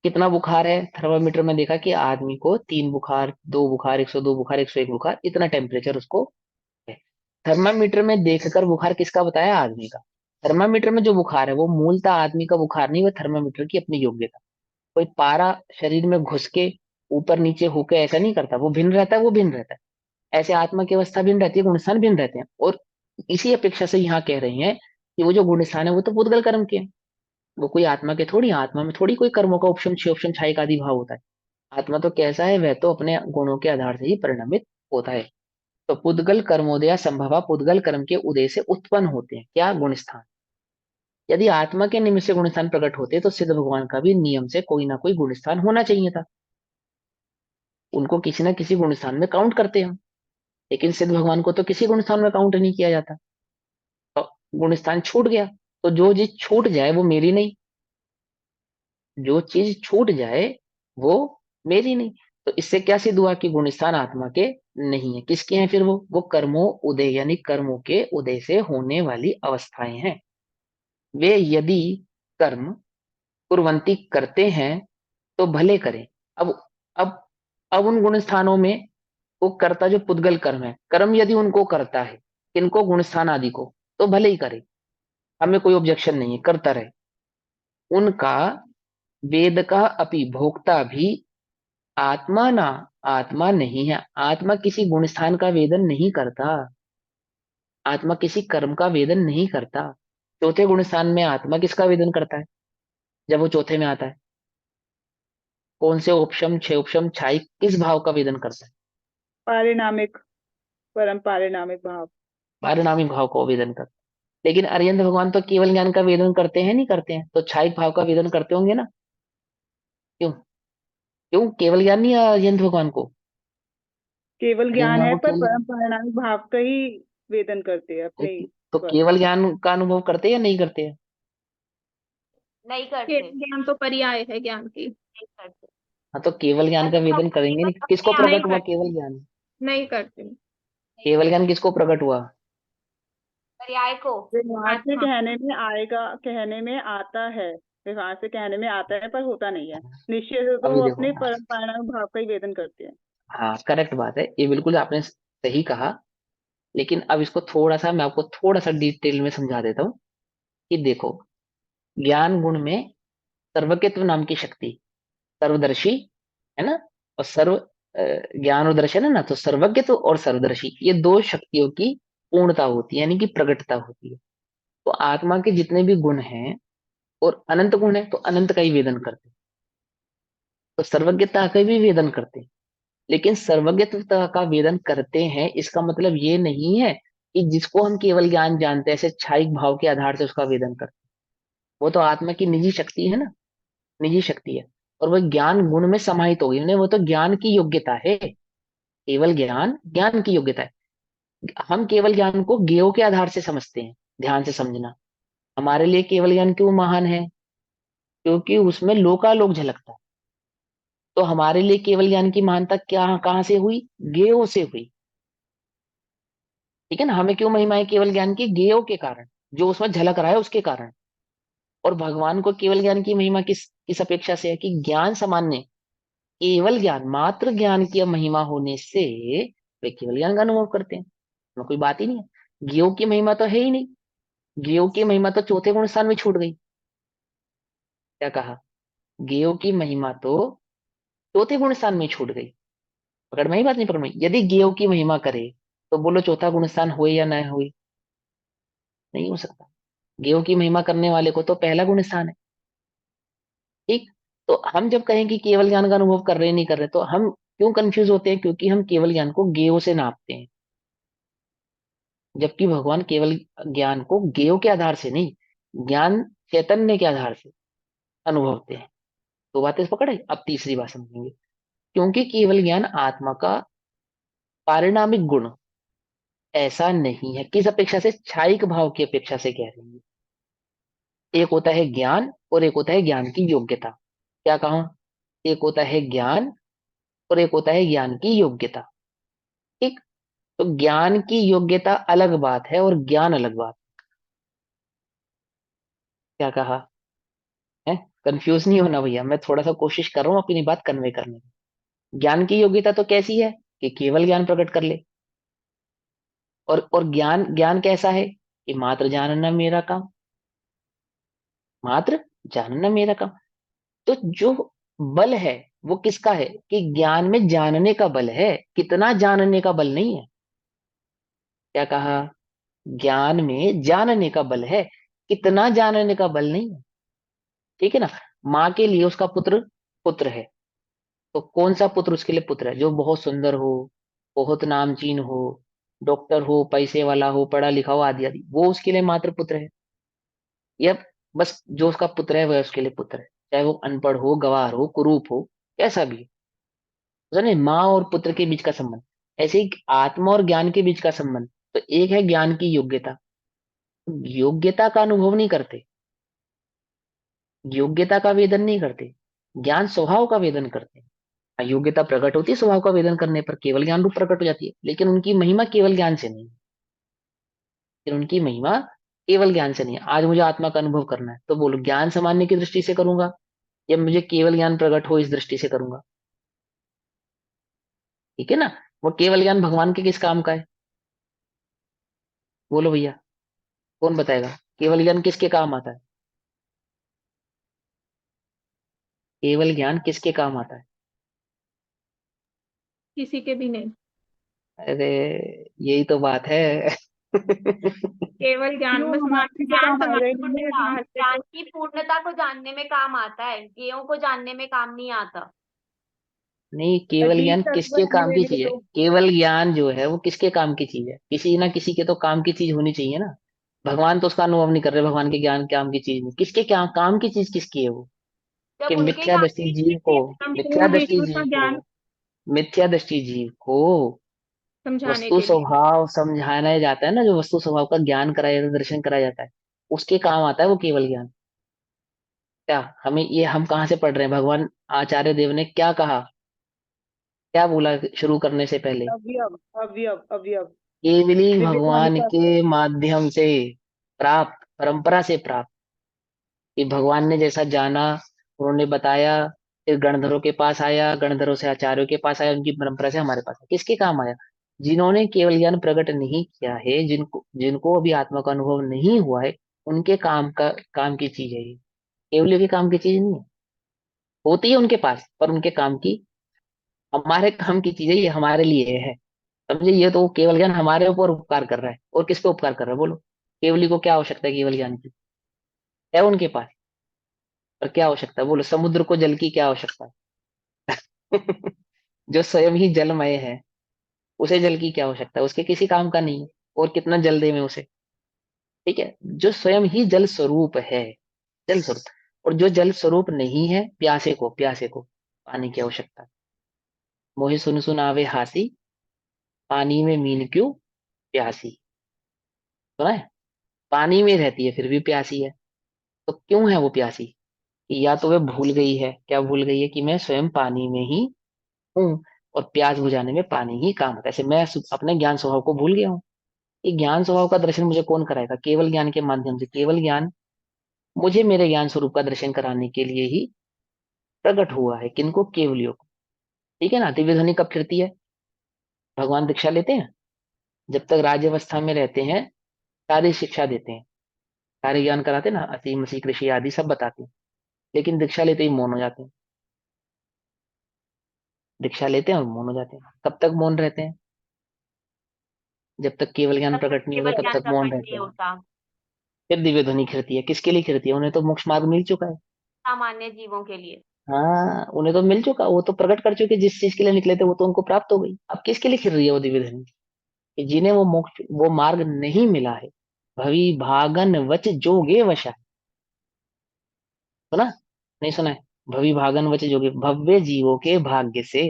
कितना बुखार है, थर्मामीटर में देखा कि आदमी को 3 बुखार, 2 बुखार, 102 बुखार, 101 बुखार, इतना टेम्परेचर उसको है। थर्मामीटर में देखकर बुखार किसका बताया, आदमी का। थर्मामीटर में जो बुखार है वो मूलतः आदमी का बुखार नहीं, वो थर्मामीटर की अपनी योग्यता। कोई पारा शरीर में घुस के ऊपर नीचे होके ऐसा नहीं करता, वो भिन्न रहता है, वो भिन्न रहता है। ऐसे आत्मा की अवस्था भिन्न रहती है, गुणस्थान भिन्न रहते हैं। और इसी अपेक्षा से यहाँ कह रहे हैं कि वो जो गुणस्थान है वो तो पुद्गल कर्म के हैं, वो कोई आत्मा के थोड़ी, आत्मा में थोड़ी कोई कर्मों का उपशम क्षयोपशम क्षय का आदि भाव होता है। आत्मा तो कैसा है, वह तो अपने गुणों के आधार से ही परिणमित होता है। तो पुद्गल कर्मोदया संभवा, पुद्गल कर्म के उदय से उत्पन्न होते हैं क्या, गुणस्थान। यदि आत्मा के निमित्त से गुणस्थान प्रकट होते तो सिद्ध भगवान का भी नियम से कोई ना कोई गुणस्थान होना चाहिए था, उनको किसी ना किसी गुणस्थान में काउंट करते हम। लेकिन सिद्ध भगवान को तो किसी गुणस्थान में काउंट नहीं किया जाता, तो गुणस्थान छूट गया। तो जो चीज छूट जाए वो मेरी नहीं, जो चीज छूट जाए वो मेरी नहीं। तो इससे क्या सिद्ध हुआ कि गुणस्थान आत्मा के नहीं है, किसके हैं फिर, वो कर्मों उदय यानी कर्मों के उदय से होने वाली अवस्थाएं हैं। वे यदि कर्म कुर्वंती करते हैं तो भले करें। अब अब अब उन गुण स्थानों में वो कर्ता जो पुद्गल कर्म है, कर्म यदि उनको करता है, किनको, गुण स्थान आदि को, तो भले ही करे, हमें कोई ऑब्जेक्शन नहीं है, करता रहे उनका। वेद का अपि भोक्ता भी आत्मा ना, आत्मा नहीं है। आत्मा किसी गुण स्थान का वेदन नहीं करता, आत्मा किसी कर्म का वेदन नहीं करता। चौथे गुण स्थान में आत्मा किसका वेदन करता है, जब वो चौथे में आता है, कौन से उपशम छह उपशम छाई किस भाव का वेदन करता है, पारिणामिक, परम पारिणामिक भाव। पारिणामिक भाव का वेदन करता है। लेकिन अरिहंत भगवान तो केवल ज्ञान का वेदन करते हैं, नहीं करते हैं, तो छाई भाव का वेदन करते होंगे ना। क्यों, क्यों केवल ज्ञान नहीं है अरिहंत भगवान को, केवल अरिहंत ज्ञान भगवान है को पर केवल, परम पारिणामिक भाव का ही वेदन करते हैं अपने ही तो पर। केवल ज्ञान का अनुभव करते हैं या नहीं करते हैं। नहीं करते, केवल ज्ञान तो पर्याय है ज्ञान की। नहीं करते। हाँ तो केवल ज्ञान का ऐसा वेदन करेंगे नहीं, किसको अपने आप नहीं प्रकट हुआ करते, केवल ज्ञान, नहीं करते। केवल ज्ञान किसको प्रकट हुआ, पर्याय को, व्यवहार से आत्मा। कहने में आएगा, कहने में आता है, व्यवहार से कहने में आता है पर होता नहीं है। निश्चय से तो अभी वो देखो, अपने परिणाम भाव का ही वेदन करते हैं। हाँ करेक्ट बात है, ये बिल्कुल आपने सही कहा। लेकिन अब इसको थोड़ा सा मैं आपको थोड़ा सा डिटेल में समझा देता हूँ कि देखो, ज्ञान गुण में सर्वज्ञत्व नाम की शक्ति, सर्वदर्शी है ना, और ज्ञान और दर्शन है ना, तो सर्वज्ञत्व और सर्वदर्शी ये दो शक्तियों की पूर्णता होती है, यानी कि प्रगटता होती है। तो आत्मा के जितने भी गुण हैं और अनंत गुण है, तो अनंत का ही वेदन करते हैं, तो सर्वज्ञता का भी वेदन करते हैं। लेकिन सर्वज्ञता का वेदन करते हैं इसका मतलब ये नहीं है कि जिसको हम केवल ज्ञान जानते हैं ऐसे क्षायिक भाव के आधार से उसका वेदन करते हैं। वो तो आत्मा की निजी शक्ति है ना, निजी शक्ति है, और वह ज्ञान गुण में समाहित हो गई, यानी वो तो ज्ञान की योग्यता है। केवल ज्ञान ज्ञान की योग्यता है। हम केवल ज्ञान को ज्ञेयों के आधार से समझते हैं, ध्यान से समझना। हमारे लिए केवल ज्ञान क्यों महान है? क्योंकि उसमें लोकालोक झलकता है। तो हमारे लिए केवल ज्ञान की महानता क्या कहाँ से हुई? ज्ञेयों से हुई। ठीक है ना, हमें क्यों महिमा है केवल ज्ञान की? ज्ञेयों के कारण, जो उसमें झलक रहा है उसके कारण। और भगवान को केवल ज्ञान की महिमा किस अपेक्षा से है? कि ज्ञान सामान्य, केवल ज्ञान, मात्र ज्ञान की महिमा होने से वे केवल ज्ञान का अनुभव करते हैं। उसमें कोई बात ही नहीं है। ज्ञेयों की महिमा तो है ही नहीं। ज्ञेयों की महिमा तो चौथे गुण स्थान में छूट गई। क्या कहा? ज्ञेयों की महिमा तो चौथे गुण स्थान में छूट गई। पकड़ में ही बात नहीं? पकड़ में? यदि ज्ञेयों की महिमा करे तो बोलो चौथा गुण स्थान हुए या न हुए? नहीं हो सकता। ज्ञेयों की महिमा करने वाले को तो पहला गुण स्थान है। ठीक। तो हम जब कहें कि केवल ज्ञान का अनुभव कर रहे नहीं कर रहे, तो हम क्यों कंफ्यूज होते हैं? क्योंकि हम केवल ज्ञान को ज्ञेयों से नापते हैं, जबकि भगवान केवल ज्ञान को ज्ञेयों के आधार से नहीं, ज्ञान चैतन्य के आधार से अनुभवते हैं। तो बातें पकड़े? अब तीसरी बात समझेंगे। क्योंकि केवल ज्ञान आत्मा का पारिणामिक गुण ऐसा नहीं है, किस अपेक्षा से? क्षायिक भाव की अपेक्षा से कह रही है। एक होता है ज्ञान और एक होता है ज्ञान की योग्यता। क्या कहा? एक होता है ज्ञान और एक होता है ज्ञान की योग्यता। ठीक। तो ज्ञान की योग्यता अलग बात है और ज्ञान अलग बात। क्या कहा है? कंफ्यूज नहीं होना भैया, मैं थोड़ा सा कोशिश कर रहा हूँ अपनी बात कन्वे करने की। ज्ञान की योग्यता तो कैसी है? कि केवल ज्ञान प्रकट कर ले। और ज्ञान ज्ञान कैसा है? कि मात्र जानना मेरा काम, मात्र जानना मेरा काम। तो जो बल है वो किसका है? कि ज्ञान में जानने का बल है, कितना जानने का बल नहीं है। क्या कहा? ज्ञान में जानने का बल है, कितना जानने का बल नहीं है। ठीक है ना। माँ के लिए उसका पुत्र पुत्र है, तो कौन सा पुत्र उसके लिए पुत्र है? जो बहुत सुंदर हो, बहुत नामचीन हो, डॉक्टर हो, पैसे वाला हो, पढ़ा लिखा हो, आदि आदि, वो उसके लिए मात्र पुत्र है। या बस जो उसका पुत्र है वह उसके लिए पुत्र है, चाहे वो अनपढ़ हो, गवार हो, कुरूप हो, कैसा भी हो। समझे? माँ और पुत्र के बीच का संबंध। ऐसे ही आत्मा और ज्ञान के बीच का संबंध। तो एक है ज्ञान की योग्यता, योग्यता का अनुभव नहीं करते, योग्यता का वेदन नहीं करते, ज्ञान स्वभाव का वेदन करते हैं। हाँ, योग्यता प्रकट होती है स्वभाव का वेदन करने पर, केवल ज्ञान रूप प्रकट हो जाती है, लेकिन उनकी महिमा केवल ज्ञान से नहीं। लेकिन उनकी महिमा केवल ज्ञान से नहीं है। आज मुझे आत्मा का अनुभव करना है, तो बोलो ज्ञान सामान्य की दृष्टि से करूंगा या मुझे केवल ज्ञान प्रकट हो इस दृष्टि से करूंगा? ठीक है ना। वो केवल ज्ञान भगवान के किस काम का है? बोलो भैया, कौन बताएगा? केवल ज्ञान किसके काम आता है? केवल ज्ञान किसके काम आता है? किसी के भी नहीं। अरे यही तो बात है। केवल ज्ञान क्यों बस हमारे मात्र किसी ज्ञान काम ज्ञान आएगा ही समाप्त नहीं? होने पूर्णता, बाहर से ज्ञान तो की पूर्णता को जानने में काम आता है, ज्ञेयों को जानने में काम नहीं आता। नहीं, केवल अजीब ज्ञान तत्व किसके है काम की मेरे चीज है? तो। केवल ज्ञान जो है वो किसके काम की चीज है? किसी ना किसी के तो काम की चीज होनी चाहिए ना। भगवान तो उसका अनुभव नहीं कर रहे, भगवान के ज्ञान काम की चीज नहीं, किसके क्या काम की चीज किसकी है वो? कि जब उनके मिथ्या ज्ञान दृष्टि की जीव चीज को, है तो हम मिथ्या संपूर्ण दृष्टि विश्व का जीव को, ज्ञान मिथ्या दृष्टि जीव को समझाने वस्तु के लिए। स्वभाव समझाना जाता है ना, जो वस्तु स्वभाव का ज्ञान कराया जाता है, दर्शन कराया जाता है, उसके काम आता है वो केवल ज्ञान। क्या हमें ये, हम कहाँ से पढ़ रहे हैं? भगवान आचार्य देव ने क्या कहा, क्या बोला शुरू करने से पहले? अवयव अवयव अवयव केवली भगवान विवेकानुसार। के माध्यम से प्राप्त, परंपरा से प्राप्त। कि भगवान ने जैसा जाना, उन्होंने बताया, फिर गणधरों के पास आया, गणधरों से आचार्यों के पास आया, उनकी परंपरा से हमारे पास आया। किसके काम आया? जिन्होंने केवल ज्ञान प्रकट नहीं किया है, जिनको जिनको अभी आत्मा का अनुभव नहीं हुआ है, उनके काम की चीज है ये। केवल के काम की चीज नहीं है। होती है उनके पास, पर उनके काम की, हमारे काम की चीज है, ये हमारे लिए है। समझे? ये तो केवल ज्ञान हमारे ऊपर उपकार कर रहा है, और किस पे उपकार कर रहा है बोलो? केवली को क्या आवश्यकता है केवल ज्ञान की? है उनके पास, पर क्या आवश्यकता है बोलो? समुद्र को जल की क्या आवश्यकता है? जो स्वयं ही जलमय है, उसे जल की क्या आवश्यकता है? उसके किसी काम का नहीं है, और कितना जल दे में उसे। ठीक है, जो स्वयं ही जल स्वरूप है, जल स्वरूप। और जो जल स्वरूप नहीं है, प्यासे को पानी की आवश्यकता है। मोहि सुन सुन आवे हासी, पानी में मीन क्यों प्यासी। सुना है? पानी में रहती है फिर भी प्यासी है। तो क्यों है वो प्यासी? कि या तो वह भूल गई है, क्या भूल गई है? कि मैं स्वयं पानी में ही हूँ, और प्यास बुझाने में पानी ही काम आता है। ऐसे मैं अपने ज्ञान स्वभाव को भूल गया हूँ। ये ज्ञान स्वभाव का दर्शन मुझे कौन कराएगा? केवल ज्ञान के माध्यम से। केवल ज्ञान मुझे मेरे ज्ञान स्वरूप का दर्शन कराने के लिए ही प्रकट हुआ है। किनको? केवलियों को। ठीक है ना? दिव्य ध्वनि कब फिरती है? भगवान दीक्षा लेते हैं, जब तक राज्य में रहते हैं, सारी शिक्षा देते हैं, सारे ज्ञान कराते हैं ना, अति मसीह कृषि आदि सब बताते हैं। लेकिन दीक्षा लेते ही मौन हो जाते हैं। दीक्षा लेते हैं और मौन हो जाते हैं। कब तक मौन रहते हैं? जब तक केवल ज्ञान तब तक प्रकट नहीं होता, केवल तब ज्ञान तक मौन प्रकट रहते नहीं हैं। होता। फिर दिव्य ध्वनि खिलती है। किसके लिए खिलती है? उन्हें तो मोक्ष मार्ग मिल चुका है। सामान्य जीवों के लिए। हाँ, उन्हें तो मिल चुका, वो तो प्रकट कर चुके। जिस चीज के लिए निकले थे वो तो उनको प्राप्त हो गई। अब किसके लिए खिल रही है वो दिव्य ध्वनि? कि जिन्हें वो मोक्ष, वो मार्ग नहीं मिला है। भवी भागन वच जोगे वशा। सुना? नहीं सुना है? भवी भागन वच जोगे, भव्य जीवों के भाग्य से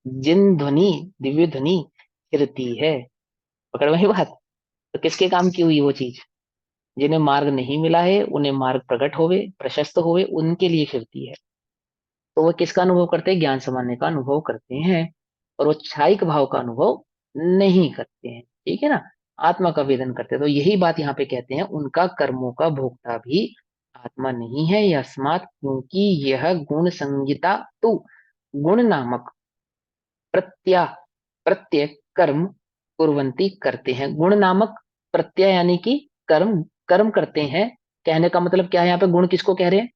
जिन ध्वनि, दिव्य ध्वनि खिलती है। पकड़ वही बात। तो किसके काम की हुई वो चीज? जिन्हें मार्ग नहीं मिला है, उन्हें मार्ग प्रकट होवे, प्रशस्त होवे, उनके लिए खिलती है। तो वो किसका अनुभव करते हैं? ज्ञान सामान्य का अनुभव करते हैं। और वो क्षायिक भाव का अनुभव नहीं करते हैं। ठीक है ना? आत्मा का वेदन करते हैं। तो यही बात यहाँ पे कहते हैं, उनका कर्मों का भोक्ता भी आत्मा नहीं है, यस्मात्, क्योंकि यह गुण संगीता तु, गुण नामक प्रत्या प्रत्यय कर्म कुर्वन्ति करते हैं। गुण नामक प्रत्यय यानी कि कर्म, कर्म करते हैं। कहने का मतलब क्या है? यहाँ पे गुण किसको कह रहे हैं?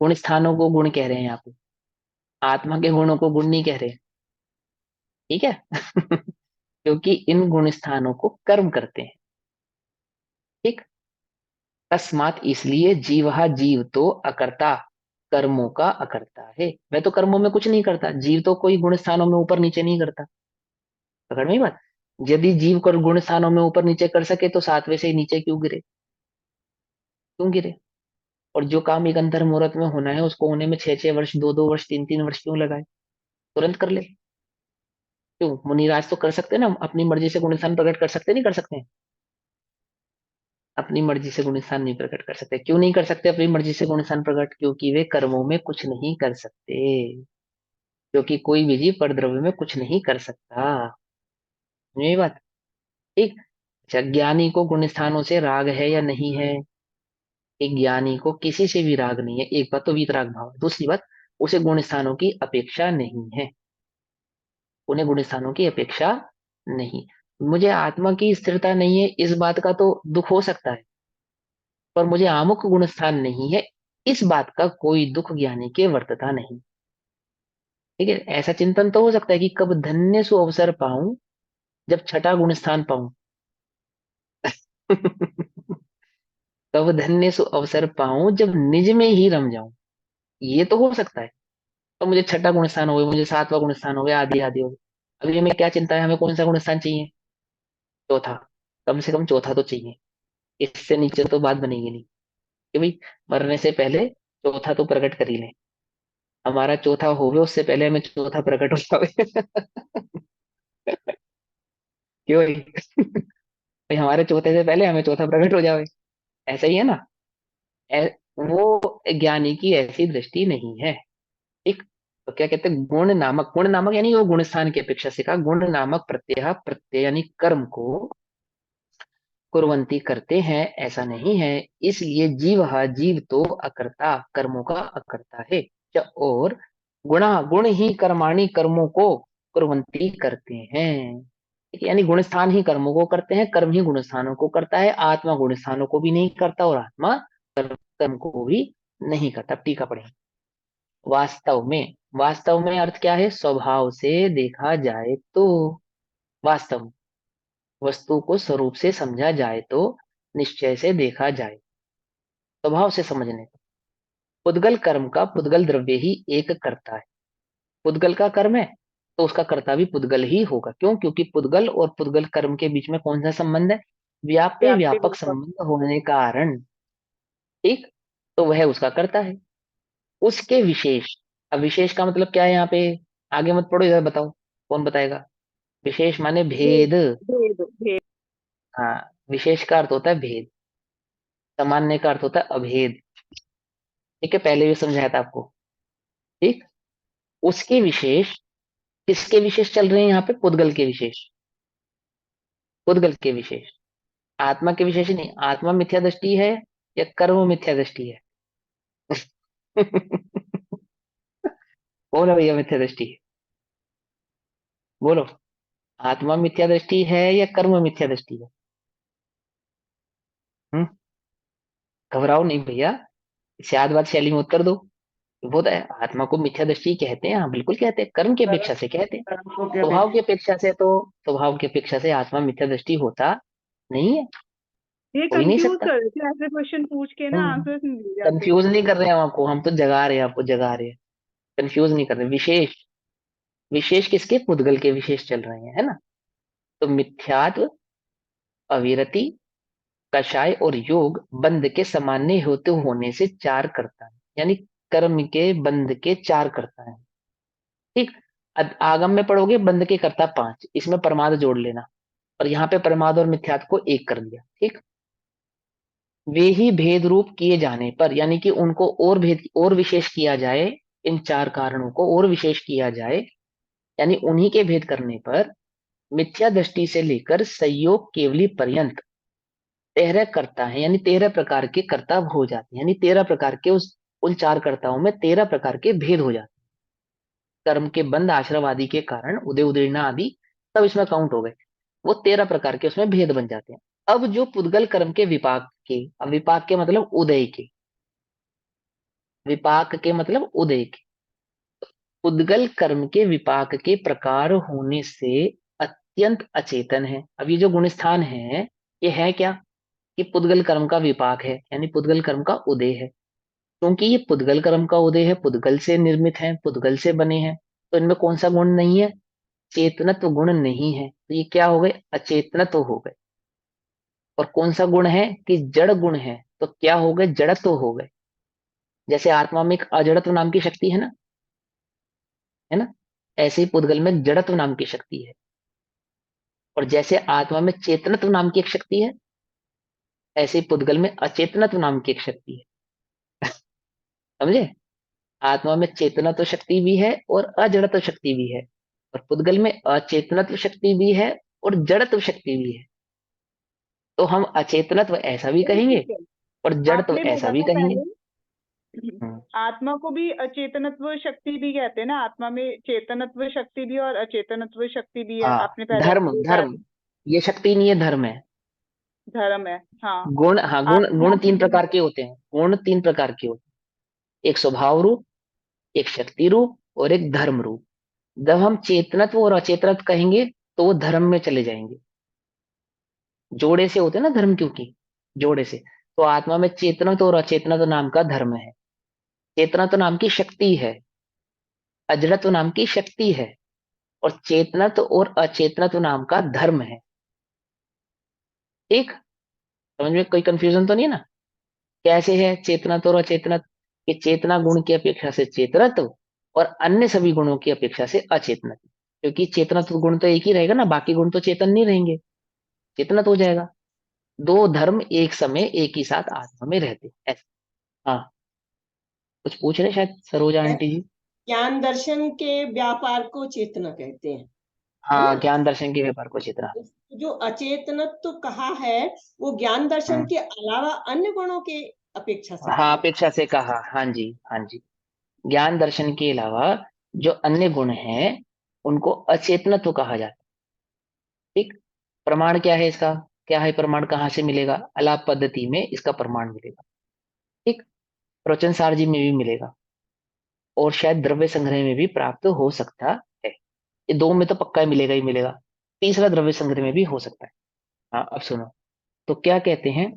गुण स्थानों को गुण कह रहे हैं यहाँ पे। आत्मा के गुणों को गुण नहीं कह रहे। ठीक है? क्योंकि इन गुण स्थानों को कर्म करते हैं। ठीक। तस्मात, इसलिए जीवहा, जीव तो अकर्ता, कर्मों का अकर्ता है। मैं तो कर्मों में कुछ नहीं करता, जीव तो कोई गुण स्थानों में ऊपर नीचे नहीं करता। पकड़ में ही बात। यदि जीव कर गुण स्थानों में ऊपर नीचे कर सके, तो सातवें से ही नीचे क्यों गिरे? क्यों गिरे? और जो काम एक अंतर मुहूर्त में होना है, उसको होने में 6-6 वर्ष, 2-2 वर्ष, 3-3 वर्ष क्यों लगाए? तुरंत कर ले। क्यों? मुनिराज तो कर सकते हैं ना, अपनी मर्जी से गुण स्थान प्रकट कर सकते, नहीं कर सकते? अपनी मर्जी से गुण स्थान नहीं प्रकट कर सकते। क्यों नहीं कर सकते अपनी मर्जी से गुण स्थान प्रकट? क्योंकि वे कर्मों में कुछ नहीं कर सकते। क्योंकि कोई भी जीव परद्रव्य में कुछ नहीं कर सकता। यही बात। ठीक। अच्छा, ज्ञानी को गुण स्थानों से राग है या नहीं है? एक ज्ञानी को किसी से भी राग नहीं है। एक बात तो वीतराग भाव, दूसरी बात उसे गुण स्थानों की अपेक्षा नहीं है। उन्हें गुण स्थानों की अपेक्षा नहीं। मुझे आत्मा की स्थिरता नहीं है, इस बात का तो दुख हो सकता है, पर मुझे आमुख गुण स्थान नहीं है, इस बात का कोई दुख ज्ञानी के वर्तता नहीं। ठीक है? ऐसा चिंतन तो हो सकता है कि कब धन्य सु अवसर पाऊं, जब छठा गुण स्थान पाऊं। कब धन्य सु अवसर पाऊं, जब निज में ही रम जाऊं। ये तो हो सकता है। तो मुझे छठा गुण स्थान हो गया, मुझे सातवां गुण स्थान हो गया, आदि आदि हो गया। अभी हमें क्या चिंता है? हमें कौन सा गुण स्थान चाहिए? चौथा। कम से कम चौथा तो चाहिए। इससे नीचे तो बात बनेगी नहीं। कि भाई, मरने से पहले चौथा तो प्रकट कर ही लें। हमारा चौथा होवे उससे पहले हमें चौथा प्रकट हो जावे। क्यों भाई? भाई, हमारे चौथे से पहले हमें चौथा प्रकट हो जावे। ऐसा ही है ना? वो ज्ञानी की ऐसी दृष्टि नहीं है। ठीक। तो क्या कहते हैं? गुण नामक, गुण नामक यानी वो गुण स्थान की अपेक्षा से कहा, गुण नामक प्रत्यय, प्रत्यय यानी कर्म को कुर्वन्ति करते हैं, ऐसा नहीं है। इसलिए जीव तो अकर्ता, कर्मों का अकर्ता है। और गुणा गुण ही कर्माणि, कर्मों को कुर्वन्ति करते हैं। ठीक है, यानी गुण स्थान ही कर्मों को करते हैं, कर्म ही गुण स्थानों को करता है। आत्मा गुण स्थानों को भी नहीं करता और आत्मा कर्म को भी नहीं करता। टीका पढ़ें। वास्तव में अर्थ क्या है? स्वभाव से देखा जाए तो, वास्तव में, वस्तु को स्वरूप से समझा जाए तो, निश्चय से देखा जाए, स्वभाव से समझने को, पुद्गल कर्म का पुद्गल द्रव्य ही एक करता है। पुद्गल का कर्म है तो उसका कर्ता भी पुद्गल ही होगा। क्यों? क्योंकि पुद्गल और पुद्गल कर्म के बीच में कौन सा संबंध है? व्याप्य व्याप्ति व्यापक व्यापक। संबंध होने का कारण। ठीक, तो वह उसका कर्ता है। उसके विशेष, अब विशेष का मतलब क्या है यहाँ पे? आगे मत पढ़ो, इधर बताओ, कौन बताएगा? विशेष माने भेद भेद। भेद भेद। हाँ, विशेष का अर्थ होता है भेद, सामान्य का अर्थ होता है अभेद। ठीक है, पहले भी समझाया था आपको। ठीक, उसके विशेष, किसके विशेष चल रहे हैं यहाँ पे? पुद्गल के विशेष, पुद्गल के विशेष, आत्मा के विशेष नहीं। आत्मा मिथ्या दृष्टि है या कर्म मिथ्या दृष्टि है? बोलो भैया, मिथ्या दृष्टि है? बोलो, आत्मा मिथ्या दृष्टि है या कर्म मिथ्या दृष्टि है? हम्म, घबराओ नहीं भैया, शादवाद शैली में उत्तर दो। वो तो है, आत्मा को मिथ्या दृष्टि कहते हैं, हाँ बिल्कुल कहते हैं, कर्म की कर्म अपेक्षा से कहते हैं। कर्म को क्या स्वभाव की अपेक्षा। अपेक्षा से तो, स्वभाव की अपेक्षा से आत्मा मिथ्या दृष्टि होता नहीं है, ये हो ही नहीं कंफ्यूज सकता। कर रहे थे, ऐसे क्वेश्चन पूछ के ना आंसर्स नहीं दिए जाते। कंफ्यूज नहीं कर रहे हैं हम आपको, हम तो जगा रहे हैं आपको, जगा रहे हैं। कंफ्यूज नहीं कर रहे। विशेष, विशेष किसके? पुद्गल के विशेष चल रहे हैं, है ना? तो मिथ्यात्व, अविरति, कषाय और योग बंध के सामान्य होते होने से चार करता है, यानी कर्म के बंध के चार करता है। ठीक, अब आगम में पढ़ोगे बंध के करता पांच, इसमें प्रमाद जोड़ लेना, और यहाँ पे प्रमाद और मिथ्यात्व को एक कर दिया। ठीक, वे ही भेद रूप किए जाने पर, यानी कि उनको और भेद और विशेष किया जाए, इन चार कारणों को और विशेष किया जाए, यानी उन्हीं के भेद करने पर मिथ्या दृष्टि से लेकर संयोग केवली पर्यंत 13 कर्ता है, यानी 13 प्रकार के कर्ता हो जाते हैं, यानी 13 प्रकार के उस, उन चार कर्ताओं में 13 प्रकार के भेद हो जाते हैं। कर्म के बंध, आश्रम आदि के कारण, उदय उदीर्णा आदि सब इसमें काउंट हो गए। वो 13 प्रकार के उसमें भेद बन जाते हैं। अब जो पुद्गल कर्म के विपाक के, अब विपाक के मतलब उदय के, विपाक के मतलब उदय के, पुद्गल कर्म के विपाक के प्रकार होने से अत्यंत अचेतन है। अब ये जो गुण स्थान है, ये है क्या? कि पुद्गल कर्म का विपाक है, यानी पुद्गल कर्म का उदय है। क्योंकि ये पुद्गल कर्म का उदय है, पुद्गल से निर्मित है, पुद्गल से बने हैं, तो इनमें कौन सा गुण नहीं है? चेतनत्व गुण नहीं है, तो ये क्या हो गए? अचेतनत्व हो गए। और कौन सा गुण है? कि जड़ गुण है, तो क्या हो गए? जड़त्व हो गए। जैसे आत्मा में एक अजड़त्व नाम की शक्ति है ना? ऐसे ही पुद्गल में जड़त्व नाम की शक्ति है। और जैसे आत्मा में चेतनत्व नाम की एक शक्ति है, ऐसे ही पुद्गल में अचेतनत्व नाम की एक शक्ति है। समझे? आत्मा में चेतनत्व शक्ति भी है और अजड़त्व शक्ति भी है, और पुद्गल में अचेतनत्व शक्ति भी है और जड़त्व शक्ति भी है। तो हम अचेतनत्व ऐसा भी नहीं, कहेंगे ठीक है। और जड़त्व आपने ऐसा बोला भी था कहेंगे। पहले, हम्म, आत्मा को भी अचेतनत्व शक्ति भी कहते हैं ना, आत्मा में चेतनत्व शक्ति भी और अचेतनत्व शक्ति भी है, हाँ, आपने पहले धर्म, ऐसे ही बताया धर्म, ये शक्ति नहीं है, धर्म है। धर्म है। हाँ। गुण, हाँ, गुण, आत्मा गुण तीन प्रकार के होते हैं, गुण तीन प्रकार के होते हैं। एक स्वभाव रूप, एक शक्ति रूप, और एक धर्म रूप। जब हम चेतनत्व और अचेतनत्व कहेंगे तो वो धर्म में चले जाएंगे। जोड़े से होते हैं ना धर्म, क्योंकि जोड़े से, तो आत्मा में चेतनत्व और अचेतनत्व नाम का धर्म है। चेतनत्व नाम की शक्ति है, अजड़त्व नाम की शक्ति है, और चेतनत्व और अचेतनत्व नाम का धर्म है। ठीक, समझ में कोई कंफ्यूजन तो नहीं है ना? कैसे है चेतनत्व और अचेतनत्व? कि चेतना गुण की अपेक्षा से चेतनत्व, और अन्य सभी गुणों की अपेक्षा से अचेतनत्व। क्योंकि चेतनत्व गुण तो एक ही रहेगा ना, बाकी गुण तो चेतन नहीं रहेंगे, चेतनत्व हो जाएगा। दो धर्म एक समय एक ही साथ आत्मा में रहते हैं, ऐसा। हाँ, कुछ पूछ रहे शायद सरोजा आंटी जी? ज्ञान दर्शन के व्यापार को चेतना कहते हैं, है हाँ, ना? ज्ञान दर्शन के व्यापार को चेतना। जो अचेतनत्व कहा है वो ज्ञान दर्शन के अलावा अन्य गुणों के अपेक्षा से हाँ, कहा। अपेक्षा से कहा, हाँ जी, हाँ जी। ज्ञान दर्शन के अलावा जो अन्य गुण हैं उनको अचेतनत्व कहा जाता है। ठीक। प्रमाण क्या है इसका? क्या है प्रमाण? कहाँ से मिलेगा? अलाप पद्धति में इसका प्रमाण मिलेगा। ठीक। प्रवचन सार जी में भी मिलेगा, और शायद द्रव्य संग्रह में भी प्राप्त हो सकता है। ये दो में तो पक्का मिलेगा ही मिलेगा। तीसरा द्रव्य संग्रह में भी हो सकता है। हाँ, अब सुनो। तो क्या कहते हैं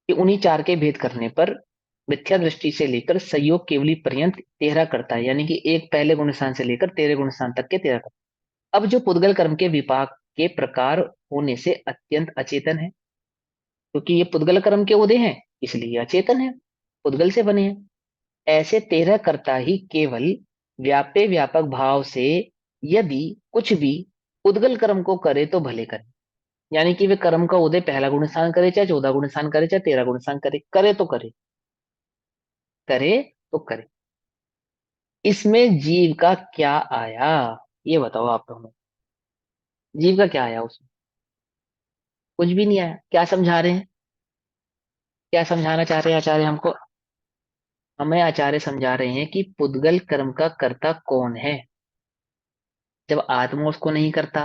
कि उन्हीं चार के भेद करने पर मिथ्या दृष्टि से लेकर संयोग केवली पर्यंत 13 करता है, यानी कि एक पहले गुण स्थान से लेकर 13 गुण स्थान तक के 13 करता है। अब जो पुद्गल कर्म के विपाक के प्रकार होने से अत्यंत अचेतन है, क्योंकि ये पुद्गल कर्म के उदय हैं इसलिए अचेतन है, पुद्गल से बने हैं। ऐसे 13 कर्ता ही केवल व्यापे व्यापक भाव से यदि कुछ भी पुद्गल कर्म को करे तो भले करे, यानी कि वे कर्म का उदय पहला गुण स्थान करे, चाहे 14 गुण स्थान करे, चाहे 13 गुण स्थान करे, करे तो करे, करे तो करे। इसमें जीव का क्या आया? ये बताओ आप हमें, जीव का क्या आया उसमें? कुछ भी नहीं आया। क्या समझा रहे हैं? क्या समझाना चाह रहे हैं आचार्य हमको? हमें आचार्य समझा रहे हैं कि पुद्गल कर्म का कर्ता कौन है। जब आत्मा उसको नहीं करता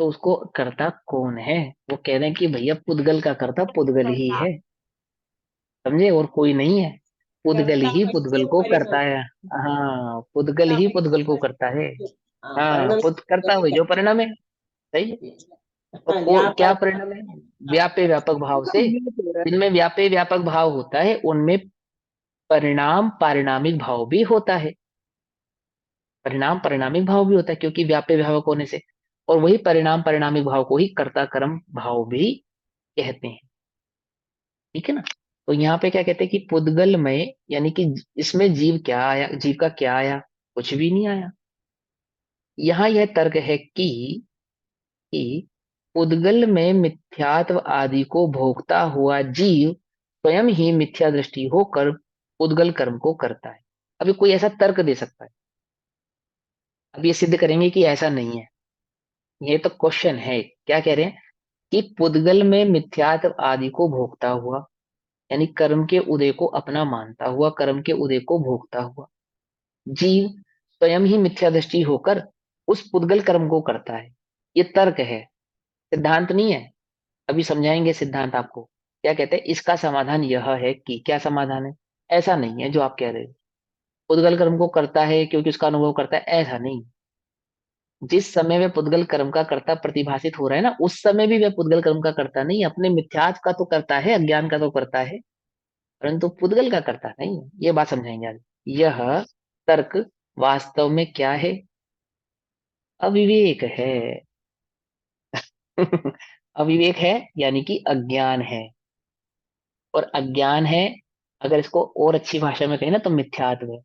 तो उसको कर्ता कौन है? वो कह रहे हैं कि भैया पुद्गल का कर्ता पुद्गल ही करता। है, समझे, और कोई नहीं है। पुद्गल कर्ता ही पद पुद्गल से को परिणम, करता है। हाँ, पुद्गल कर्ता ही पद पुद्गल से को करता है। हाँ, परिणम पुद करता हुआ जो परिणाम है। सही है। तो हाँ, यहाँ क्या पर परिणाम है? व्यापे व्यापक भाव से। जिनमें व्यापे व्यापक भाव होता है उनमें परिणाम पारिणामिक भाव भी होता है। परिणाम परिणामिक भाव भी होता है क्योंकि व्यापे व्यापक होने से, और वही परिणाम परिणामिक भाव को ही कर्ता कर्म भाव भी कहते हैं। ठीक है ना? तो यहाँ पे क्या कहते हैं कि पुद्गल में, यानी कि इसमें जीव क्या आया, जीव का क्या आया? कुछ भी नहीं आया। यहाँ यह तर्क है कि पुद्गल में मिथ्यात्व आदि को भोगता हुआ जीव स्वयं ही मिथ्या दृष्टि होकर पुद्गल कर्म को करता है। अभी कोई ऐसा तर्क दे सकता है? अब ये सिद्ध करेंगे कि ऐसा नहीं है। ये तो क्वेश्चन है। क्या कह रहे हैं कि पुद्गल में मिथ्यात्व आदि को भोगता हुआ, यानी कर्म के उदय को अपना मानता हुआ, कर्म के उदय को भोगता हुआ जीव स्वयं ही मिथ्या दृष्टि होकर उस पुद्गल कर्म को करता है। ये तर्क है, सिद्धांत नहीं है। अभी समझाएंगे सिद्धांत आपको। क्या कहते हैं? इसका समाधान यह है कि, क्या समाधान है? ऐसा नहीं है जो आप कह रहे हो, पुद्गल कर्म को करता है क्योंकि उसका अनुभव करता है, ऐसा नहीं। जिस समय वह पुद्गल कर्म का कर्ता प्रतिभाषित हो रहा है ना, उस समय भी वह पुद्गल कर्म का करता नहीं, अपने मिथ्यात्व का तो करता है, अज्ञान का तो करता है, परंतु पुद्गल का करता नहीं है। ये बात समझाएंगे आज। यह तर्क वास्तव में क्या है? अविवेक है। अविवेक है, यानी कि अज्ञान है। और अज्ञान है, अगर इसको और अच्छी भाषा में कहें ना, तो मिथ्यात्व है।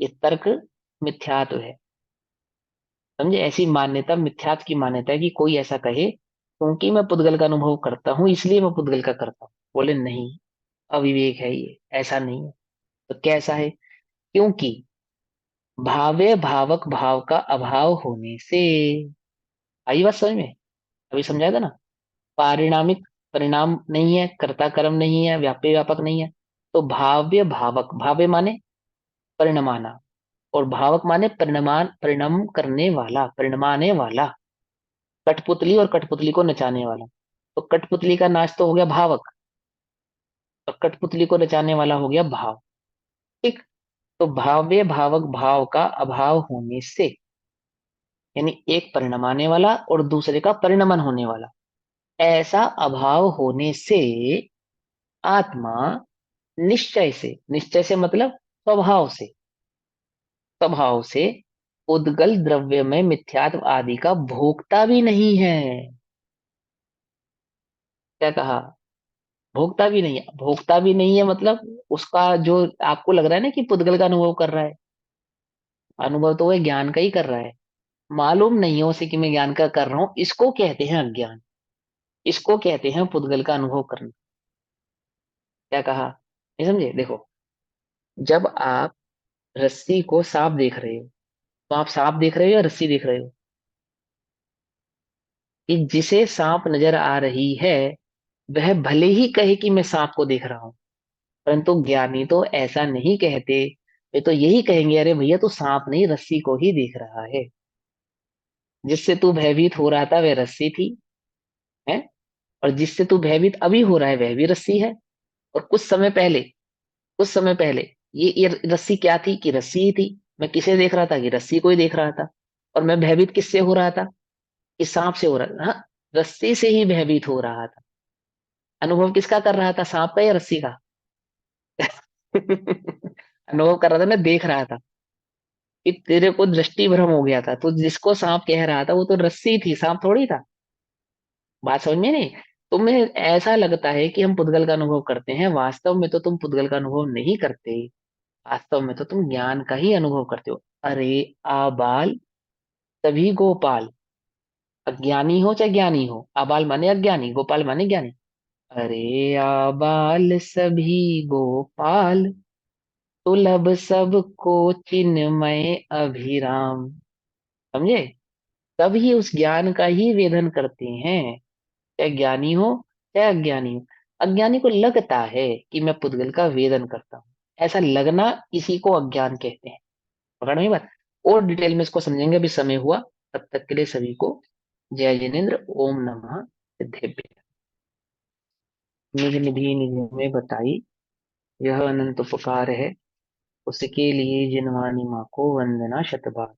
ये तर्क मिथ्यात्व है। समझे? ऐसी मान्यता मिथ्यात्व की मान्यता है कि कोई ऐसा कहे क्योंकि मैं पुद्गल का अनुभव करता हूं इसलिए मैं पुद्गल का करता हूं। बोले नहीं, अविवेक है ये, ऐसा नहीं है। तो कैसा है? क्योंकि भावे भावक भाव का अभाव होने से, आई बात समझ में? अभी समझाया था ना। पारिणामिक परिणाम नहीं है, कर्ता कर्म नहीं है, व्यापे व्यापक नहीं है। तो भाव्य भावक, भाव्य माने परिणमाना, और भावक माने परिणमान, परिणम करने वाला, परिणमाने वाला। कठपुतली और कठपुतली को नचाने वाला। तो कठपुतली का नाच तो हो गया भावक, और कठपुतली को नचाने वाला हो गया भाव। ठीक। तो भाव्य भावक भाव का अभाव होने से, यानी एक परिणमाने वाला और दूसरे का परिणमन होने वाला, ऐसा अभाव होने से आत्मा निश्चय से, निश्चय से मतलब स्वभाव से उद्गल द्रव्य में मिथ्यात्व आदि का भोगता भी नहीं है। क्या कहा? भोगता भी नहीं है। भोगता भी नहीं है मतलब उसका जो आपको लग रहा है ना कि पुद्गल का अनुभव कर रहा है, अनुभव तो वह ज्ञान का ही कर रहा है। मालूम नहीं है उसे कि मैं ज्ञान का कर रहा हूं, इसको कहते हैं अज्ञान। इसको कहते हैं पुद्गल का अनुभव करना। क्या कहा? नहीं समझे? देखो, जब आप रस्सी को सांप देख रहे हो, तो आप सांप देख रहे हो या रस्सी देख रहे हो? कि जिसे सांप नजर आ रही है वह भले ही कहे कि मैं सांप को देख रहा हूं, परंतु ज्ञानी तो ऐसा नहीं कहते। वे तो यही कहेंगे, अरे भैया तू सांप नहीं रस्सी को ही देख रहा है। जिससे तू भयभीत हो रहा था वह रस्सी थी, है। और जिससे तू भयभीत अभी हो रहा है वह भी रस्सी है। और कुछ समय पहले ये रस्सी क्या थी कि रस्सी ही थी। मैं किसे देख रहा था कि रस्सी को ही देख रहा था। और मैं भयभीत किससे हो रहा था कि सांप से हो रहा था। हाँ, रस्सी से ही भयभीत हो रहा था। अनुभव किसका कर रहा था, सांप का या रस्सी का? अनुभव कर रहा था, मैं देख रहा था कि तेरे को दृष्टि भ्रम हो गया था। तो जिसको सांप कह रहा था वो तो रस्सी थी, सांप थोड़ी था। बात समझ में नहीं? तुम्हें ऐसा लगता है कि हम पुद्गल का अनुभव करते हैं, वास्तव में तो तुम पुद्गल का अनुभव नहीं करते। वास्तव में तो तुम ज्ञान का ही अनुभव करते हो। अरे आबाल तभी गोपाल, अज्ञानी हो चाहे ज्ञानी हो। आबाल माने अज्ञानी, गोपाल माने ज्ञानी। अरे आबाल सभी गोपाल, सुलभ सबको चिन्मय अभिराम। समझे? तभी उस ज्ञान का ही वेदन करते हैं, चाहे ज्ञानी हो चाहे अज्ञानी हो। अज्ञानी को लगता है कि मैं पुद्गल का वेदन करता हूँ, ऐसा लगना, इसी को अज्ञान कहते हैं। पकड़ में बात? और डिटेल में इसको समझेंगे, अभी समय हुआ। तब तक के लिए सभी को जय जिनेन्द्र, ओम नमः सिद्धेभ्य। निज निधि निज में बताई, यह अनंत उपकार है, उसके लिए जिनवानी माँ को वंदना शतबार।